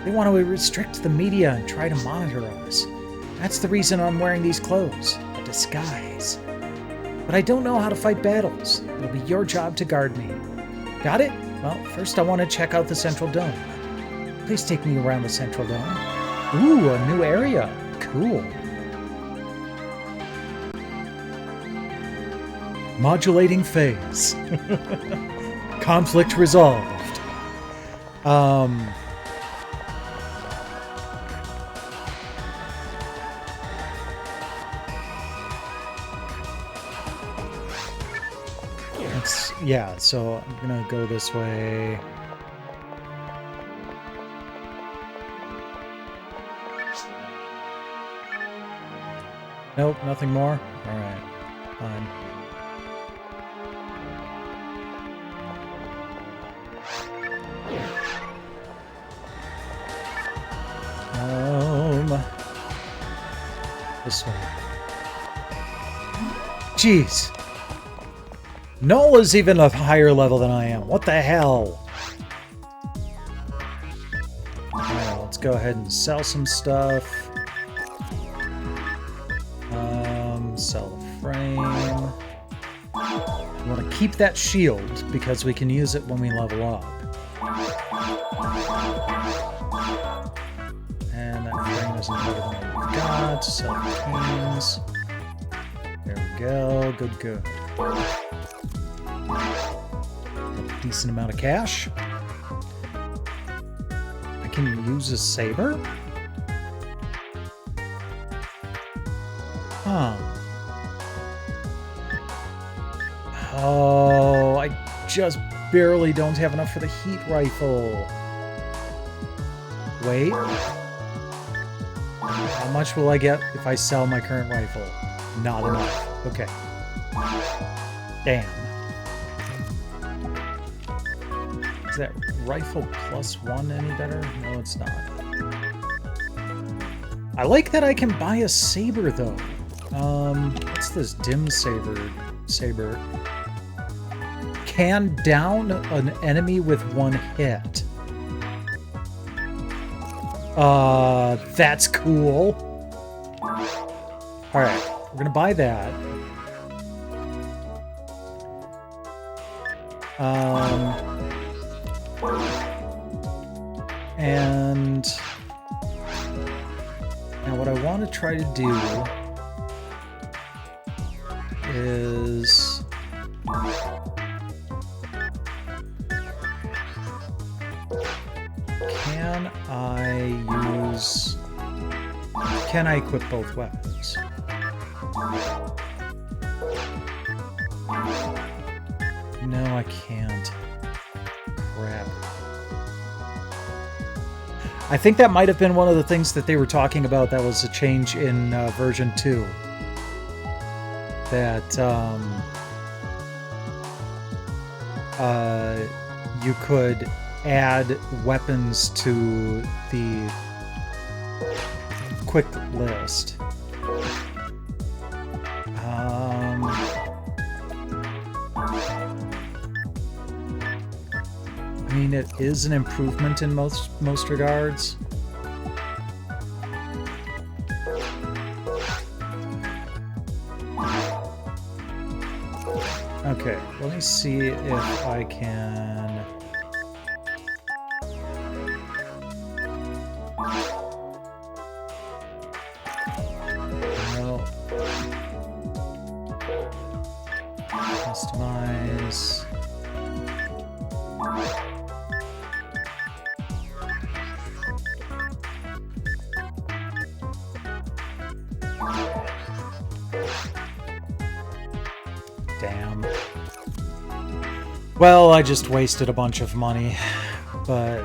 They want to restrict the media and try to monitor us. That's the reason I'm wearing these clothes. A disguise. But I don't know how to fight battles. It'll be your job to guard me. Got it? Well, first I want to check out the Central Dome. Please take me around the Central Dome. Ooh, a new area. Cool. Modulating phase. Conflict resolved. Yeah, so I'm gonna go this way. Nope, nothing more? Alright, fine. This way. Jeez. Null is even a higher level than I am. What the hell? Alright, let's go ahead and sell some stuff. Sell the frame. I want to keep that shield because we can use it when we level up. And that frame isn't better than what we've got. Sell the canes. There we go. Good, good. Decent amount of cash. I can use a saber? Huh. Oh, I just barely don't have enough for the heat rifle. Wait. How much will I get if I sell my current rifle? Not enough. Okay. Damn. Is that rifle +1 any better? No, it's not. I like that I can buy a saber, though. What's this dim saber? Can down an enemy with one hit. That's cool. Alright, we're gonna buy that. And now what I want to try to do is can I equip both weapons? No, I can't. Crap. I think that might have been one of the things that they were talking about that was a change in version 2. That you could add weapons to the quick list. I mean, it is an improvement in most regards. Okay, let me see if I can... No. Customize. Damn. Well, I just wasted a bunch of money, but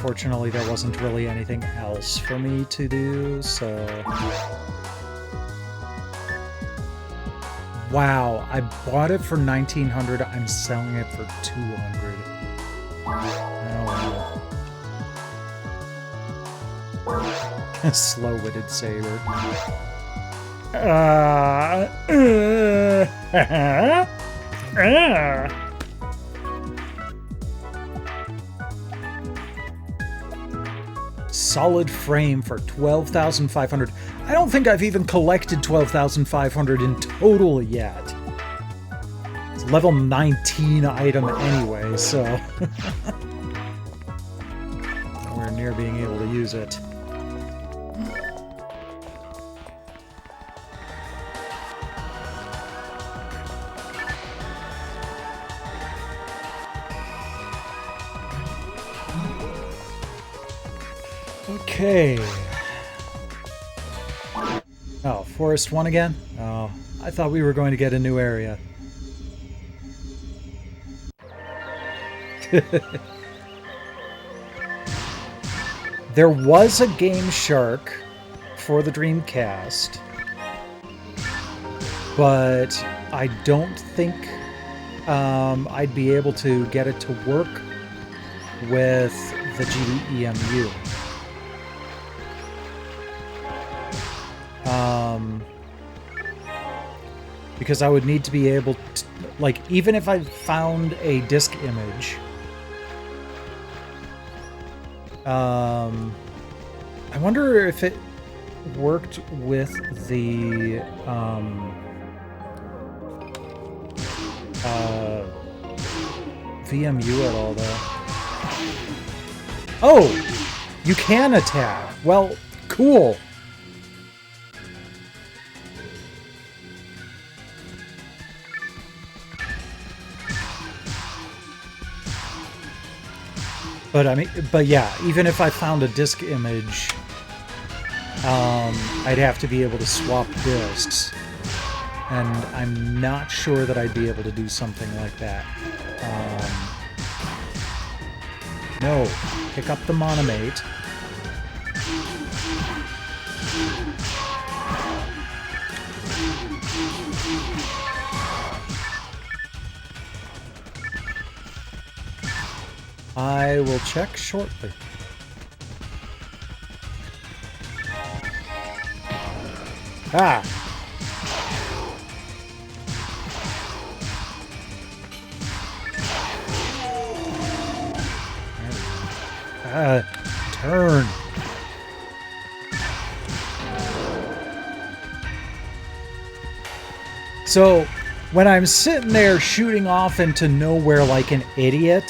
fortunately there wasn't really anything else for me to do, so... Wow, I bought it for $1,900, I'm selling it for $200. Oh well. Slow-witted saber. Solid frame for 12,500. I don't think I've even collected 12,500 in total yet. It's a level 19 item anyway, so nowhere near being able to use it. Okay. Oh, Forest 1 again? Oh, I thought we were going to get a new area. There was a Game Shark for the Dreamcast, but I don't think I'd be able to get it to work with the GDEMU. Because I would need to be able to, like, even if I found a disk image, I wonder if it worked with the, VMU at all, though. Oh! You can attack! Well, cool! But yeah, even if I found a disk image, I'd have to be able to swap disks, and I'm not sure that I'd be able to do something like that. No, pick up the Monomate. I will check shortly. Ah! Turn. So, when I'm sitting there shooting off into nowhere like an idiot,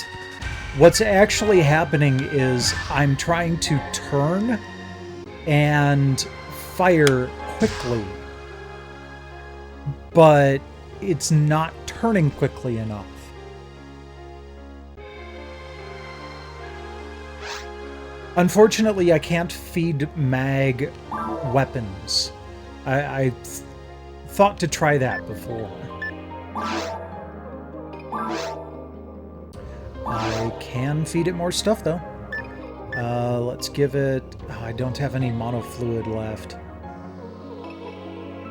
what's actually happening is I'm trying to turn and fire quickly, but it's not turning quickly enough. Unfortunately, I can't feed mag weapons. I thought to try that before. I can feed it more stuff, though. Let's give it... Oh, I don't have any monofluid left.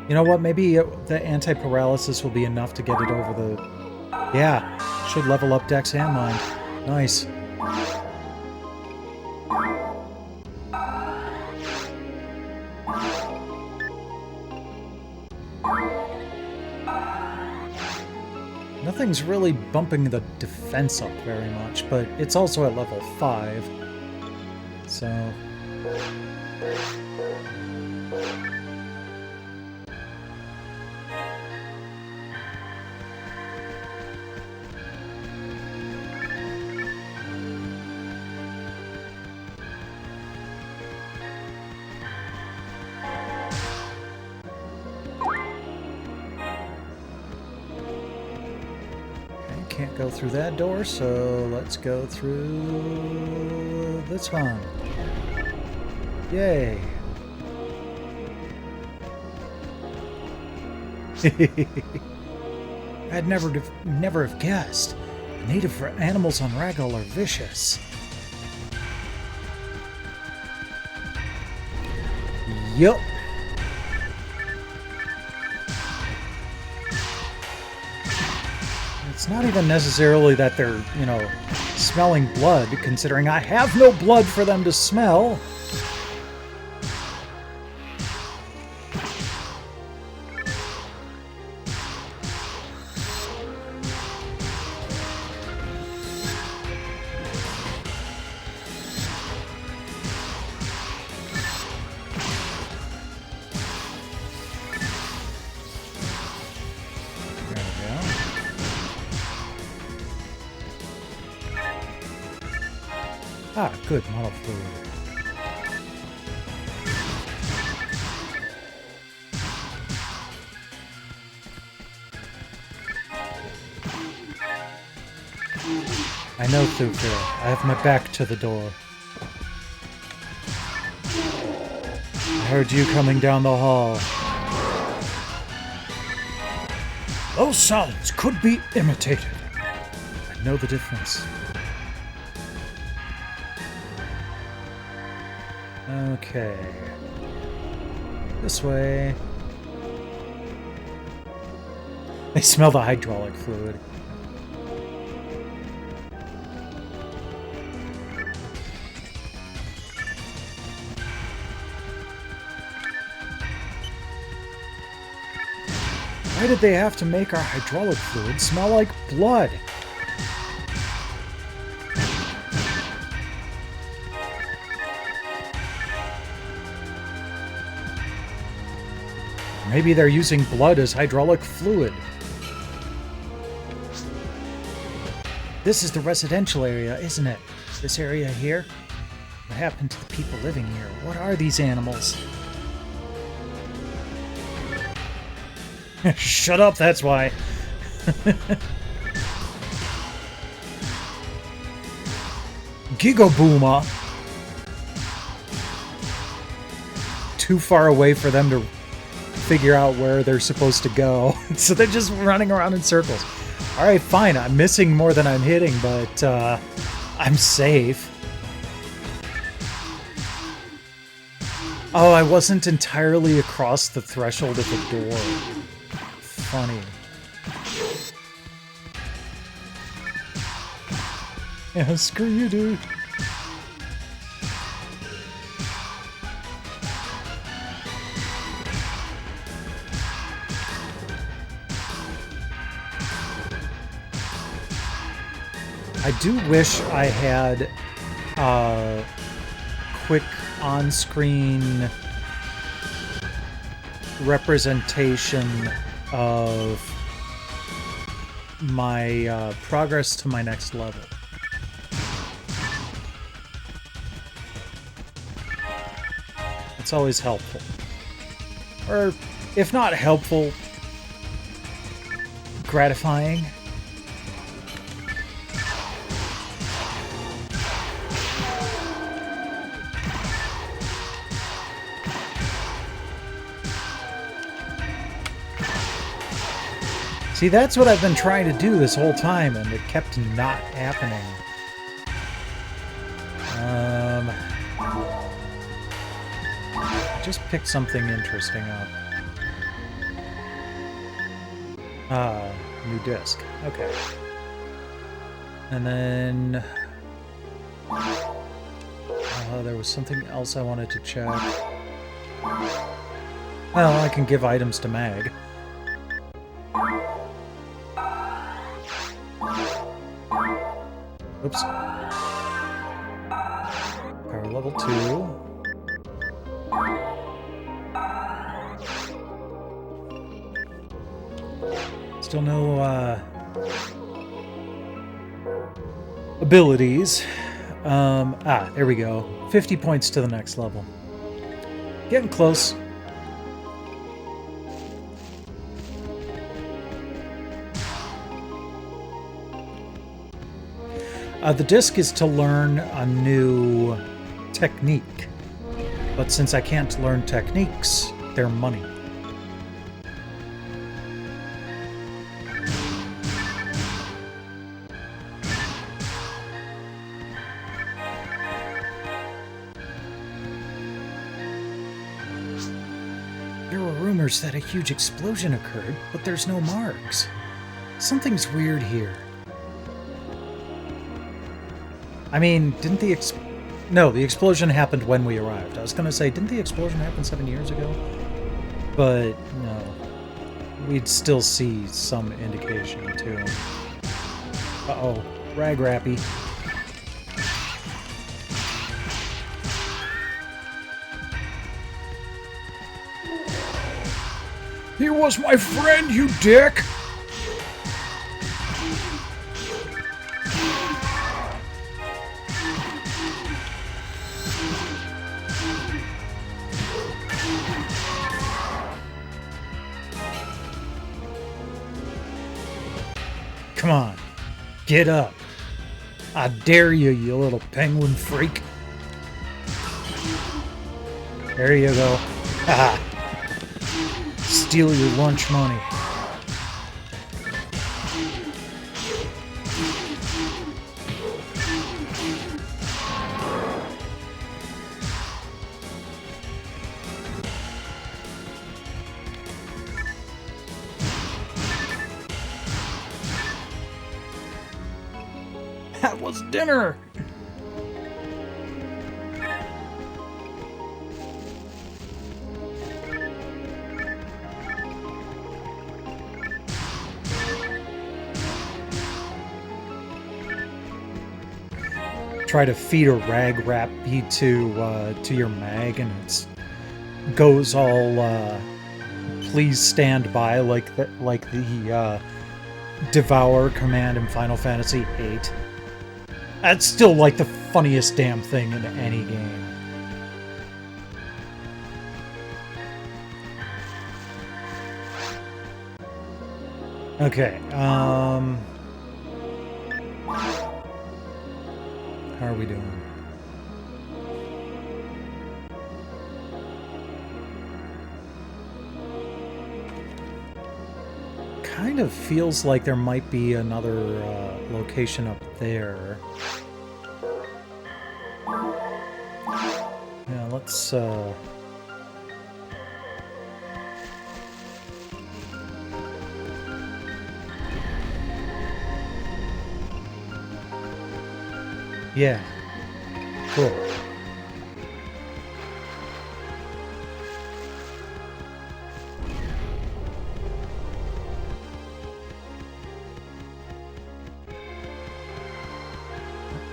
You know what? Maybe the anti-paralysis will be enough to get it over the... Yeah, should level up Dex and Mind. Nice. Nothing's really bumping the defense up very much, but it's also at level 5. So... can't go through that door, so let's go through this one. Yay. I'd never have guessed. The native animals on Ragol are vicious. Yup. It's not even necessarily that they're, smelling blood, considering I have no blood for them to smell. Ah, good, model fluid. I know, Thufir. I have my back to the door. I heard you coming down the hall. Those sounds could be imitated. I know the difference. Okay. This way. They smell the hydraulic fluid. Why did they have to make our hydraulic fluid smell like blood? Maybe they're using blood as hydraulic fluid. This is the residential area, isn't it? This area here? What happened to the people living here? What are these animals? Shut up, that's why. Gigabooma. Too far away for them to figure out where they're supposed to go. So they're just running around in circles. Alright, fine. I'm missing more than I'm hitting, but I'm safe. Oh, I wasn't entirely across the threshold of the door. Funny. Yeah, screw you, dude. I do wish I had a quick on-screen representation of my progress to my next level. It's always helpful. Or, if not helpful, gratifying. See, that's what I've been trying to do this whole time, and it kept not happening. I just picked something interesting up. Ah, new disc. Okay. And then... there was something else I wanted to check. Well, I can give items to Mag. Oops. Power level 2. Still no abilities. There we go. 50 points to the next level. Getting close. The disc is to learn a new technique. But since I can't learn techniques, they're money. There were rumors that a huge explosion occurred, but there's no marks. Something's weird here. I mean, didn't the No, the explosion happened when we arrived. I was gonna say, didn't the explosion happen 7 years ago? But, no. We'd still see some indication, too. Uh-oh. Rag Rappy. He was my friend, you dick! Come on, get up. I dare you, you little penguin freak. There you go. Haha. Steal your lunch money. That was dinner! Try to feed a rag rappy to your mag, and it goes all please stand by like the devour command in Final Fantasy VIII. That's still like the funniest damn thing in any game. Okay, how are we doing? Kind of feels like there might be another location up there. Yeah, let's yeah. Cool.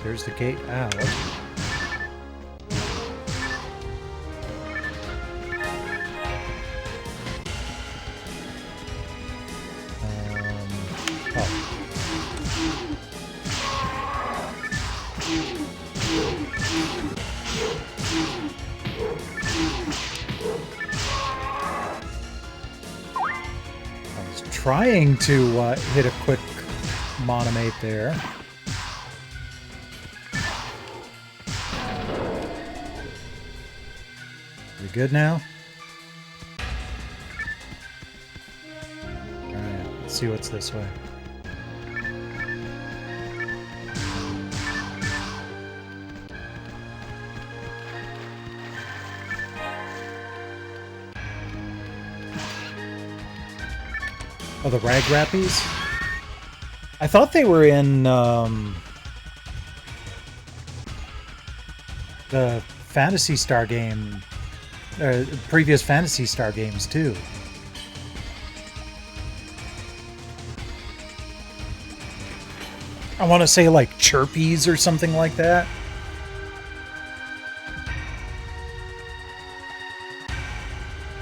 There's the gate out. Trying to hit a quick monomate there. We good now? Alright, let's see what's this way. Oh, the rag rappies? I thought they were in the Phantasy Star game, previous Phantasy Star games too. I want to say like Chirpies or something like that.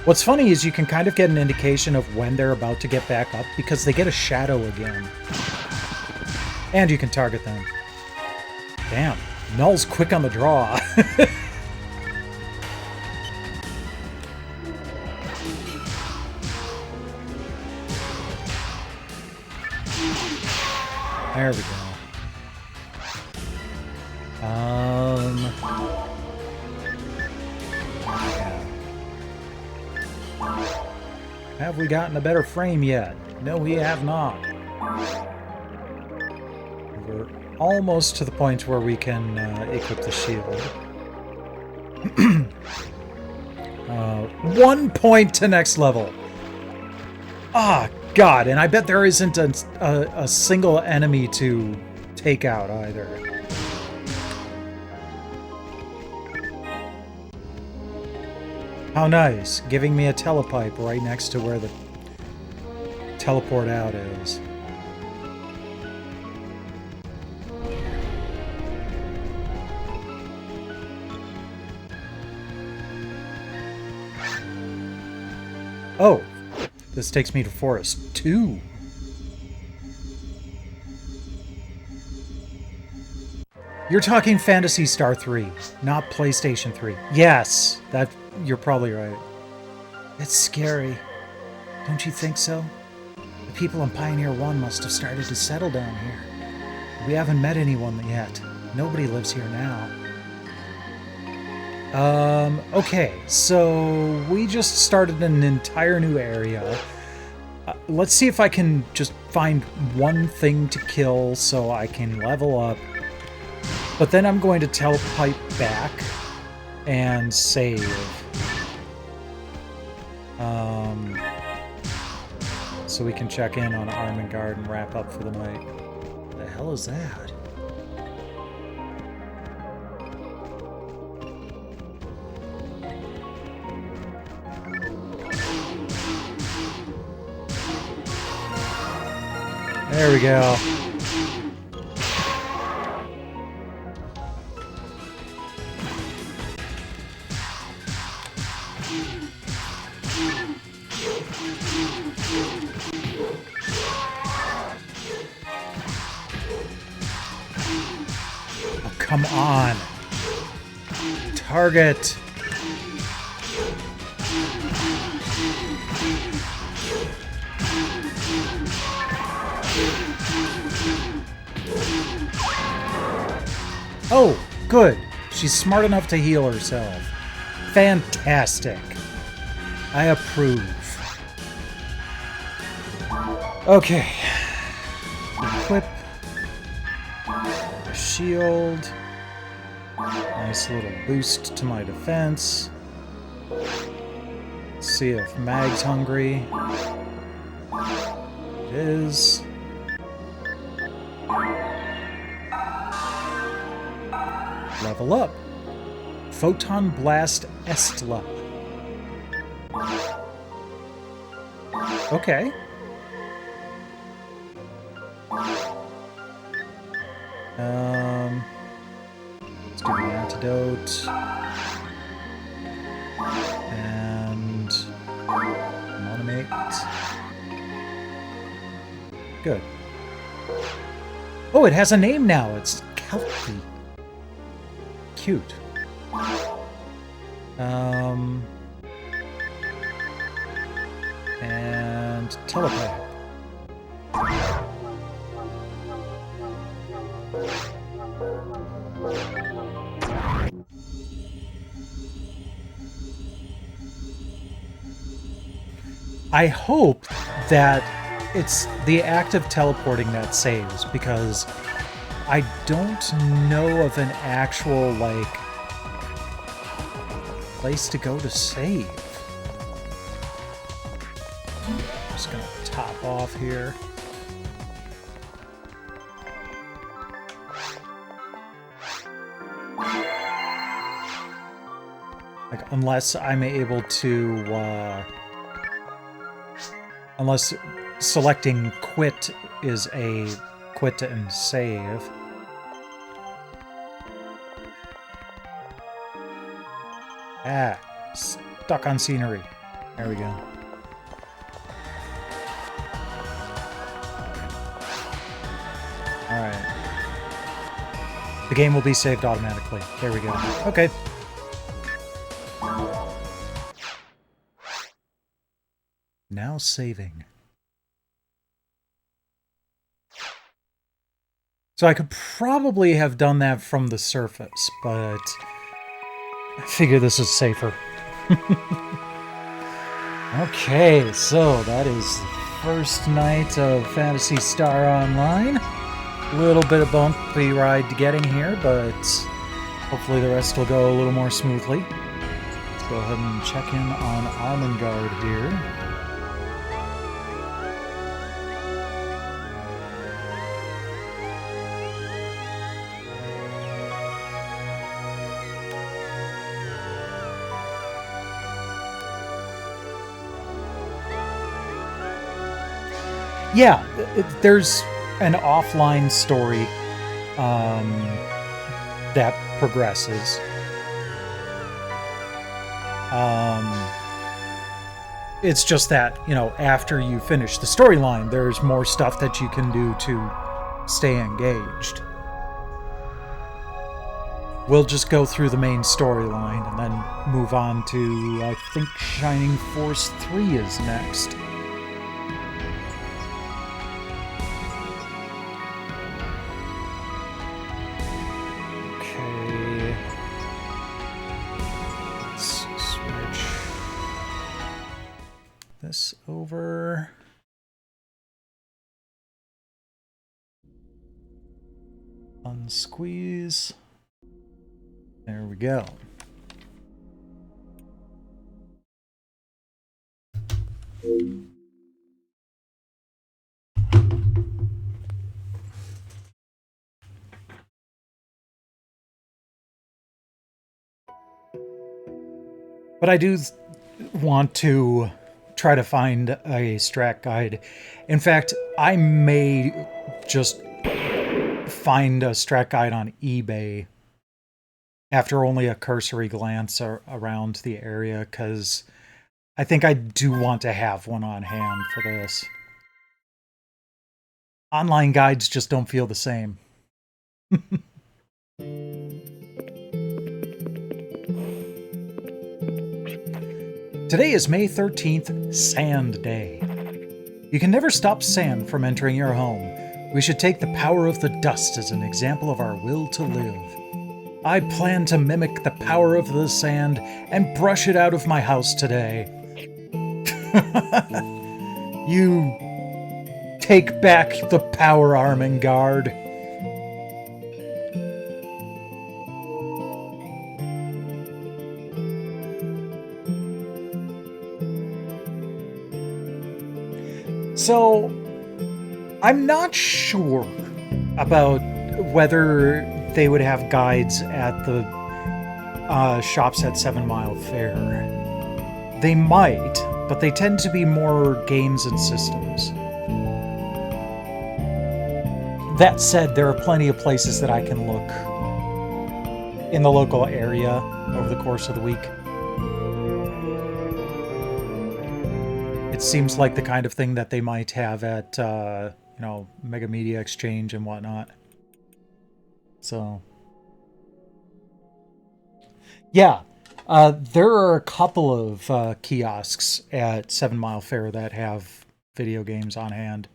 What's funny is you can kind of get an indication of when they're about to get back up because they get a shadow again. And you can target them. Damn, Null's quick on the draw. There we go. Yeah. Have we gotten a better frame yet? No, we have not. We're almost to the point where we can equip the shield. 1 point to next level. Ah, God, and I bet there isn't a single enemy to take out either. How nice, giving me a telepipe right next to where the teleport out is. Oh, this takes me to Forest 2. You're talking Phantasy Star 3, not PlayStation 3. Yes, you're probably right. It's scary. Don't you think so? The people in Pioneer 1 must have started to settle down here. We haven't met anyone yet. Nobody lives here now. Okay, so we just started an entire new area. Let's see if I can just find one thing to kill so I can level up. But then I'm going to telepipe back and save. So we can check in on Armengard and wrap up for the night. What the hell is that? There we go. Oh, come on. Target. Oh, good. She's smart enough to heal herself. Fantastic. I approve. Okay. Equip. A shield. Nice little boost to my defense. Let's see if Mag's hungry. It is. Level up. Photon Blast Estla. Okay. Let's do the antidote. And monomate. Good. Oh, it has a name now. It's Kelpie. Cute. And telepath. I hope that it's the act of teleporting that saves, because I don't know of an actual, like, place to go to save. I'm just gonna top off here. Like, unless I'm able to, unless selecting quit is a quit and save. Ah, stuck on scenery. There we go. Alright. The game will be saved automatically. There we go. Okay. Now saving. So I could probably have done that from the surface, but I figure this is safer. Okay, so that is the first night of Phantasy Star Online. A little bit of bumpy ride getting here, but hopefully the rest will go a little more smoothly. Let's go ahead and check in on Armengard here. Yeah, there's an offline story that progresses. It's just that, you know, after you finish the storyline, there's more stuff that you can do to stay engaged. We'll just go through the main storyline and then move on to, I think, Shining Force 3 is next. Okay. Let's switch this over. Unsqueeze. There we go. But I do want to try to find a strat guide. In fact, I may just find a strat guide on eBay after only a cursory glance around the area, because I think I do want to have one on hand for this. Online guides just don't feel the same. Today is May 13th, Sand Day. You can never stop sand from entering your home. We should take the power of the dust as an example of our will to live. I plan to mimic the power of the sand and brush it out of my house today. You take back the power, Armengard. So, I'm not sure about whether they would have guides at the shops at 7 Mile Fair. They might, but they tend to be more games and systems. That said, there are plenty of places that I can look in the local area over the course of the week. It seems like the kind of thing that they might have at, you know, Mega Media Exchange and whatnot. So, yeah, there are a couple of kiosks at 7 Mile Fair that have video games on hand.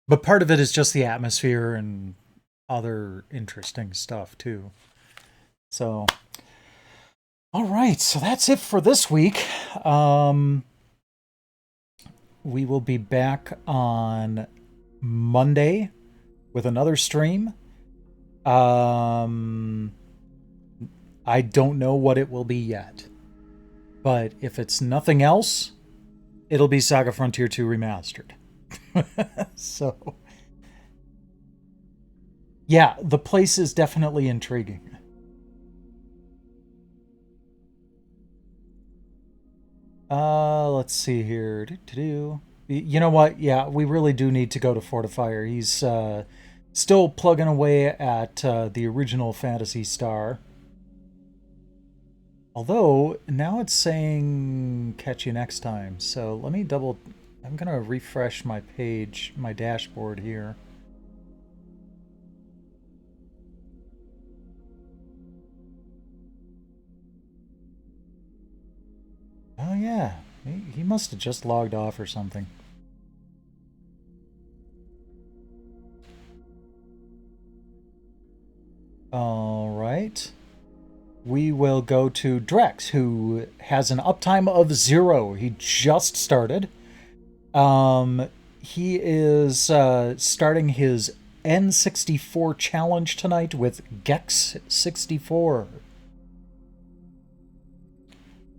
But part of it is just the atmosphere and other interesting stuff, too. So, all right, so that's it for this week. We will be back on Monday with another stream. I don't know what it will be yet. But if it's nothing else, it'll be Saga Frontier 2 Remastered. So, yeah, the place is definitely intriguing. Let's see here. You know what? Yeah, we really do need to go to Fortifier. He's still plugging away at the original Phantasy Star. Although, now it's saying catch you next time. So let me I'm going to refresh my page, my dashboard here. Oh yeah, he must have just logged off or something. All right. We will go to Drex, who has an uptime of 0. He just started. He is starting his N64 challenge tonight with Gex 64.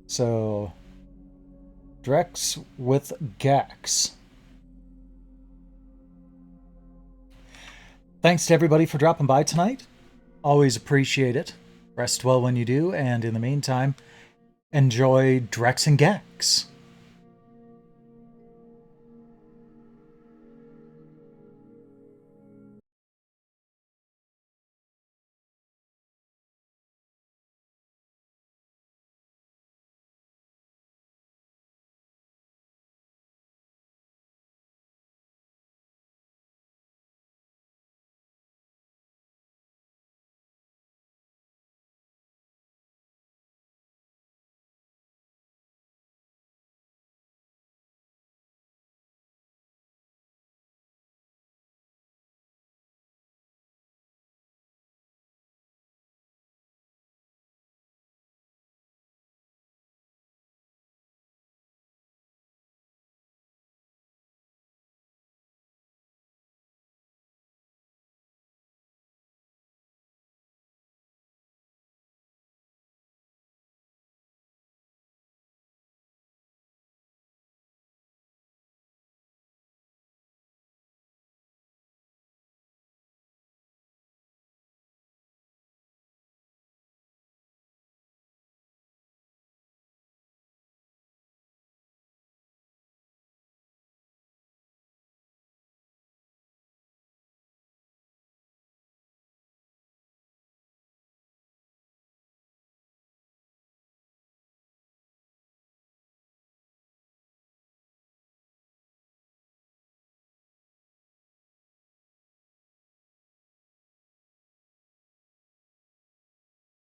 So, Drex with Gex. Thanks to everybody for dropping by tonight. Always appreciate it. Rest well when you do, and in the meantime, enjoy Drex and Gex.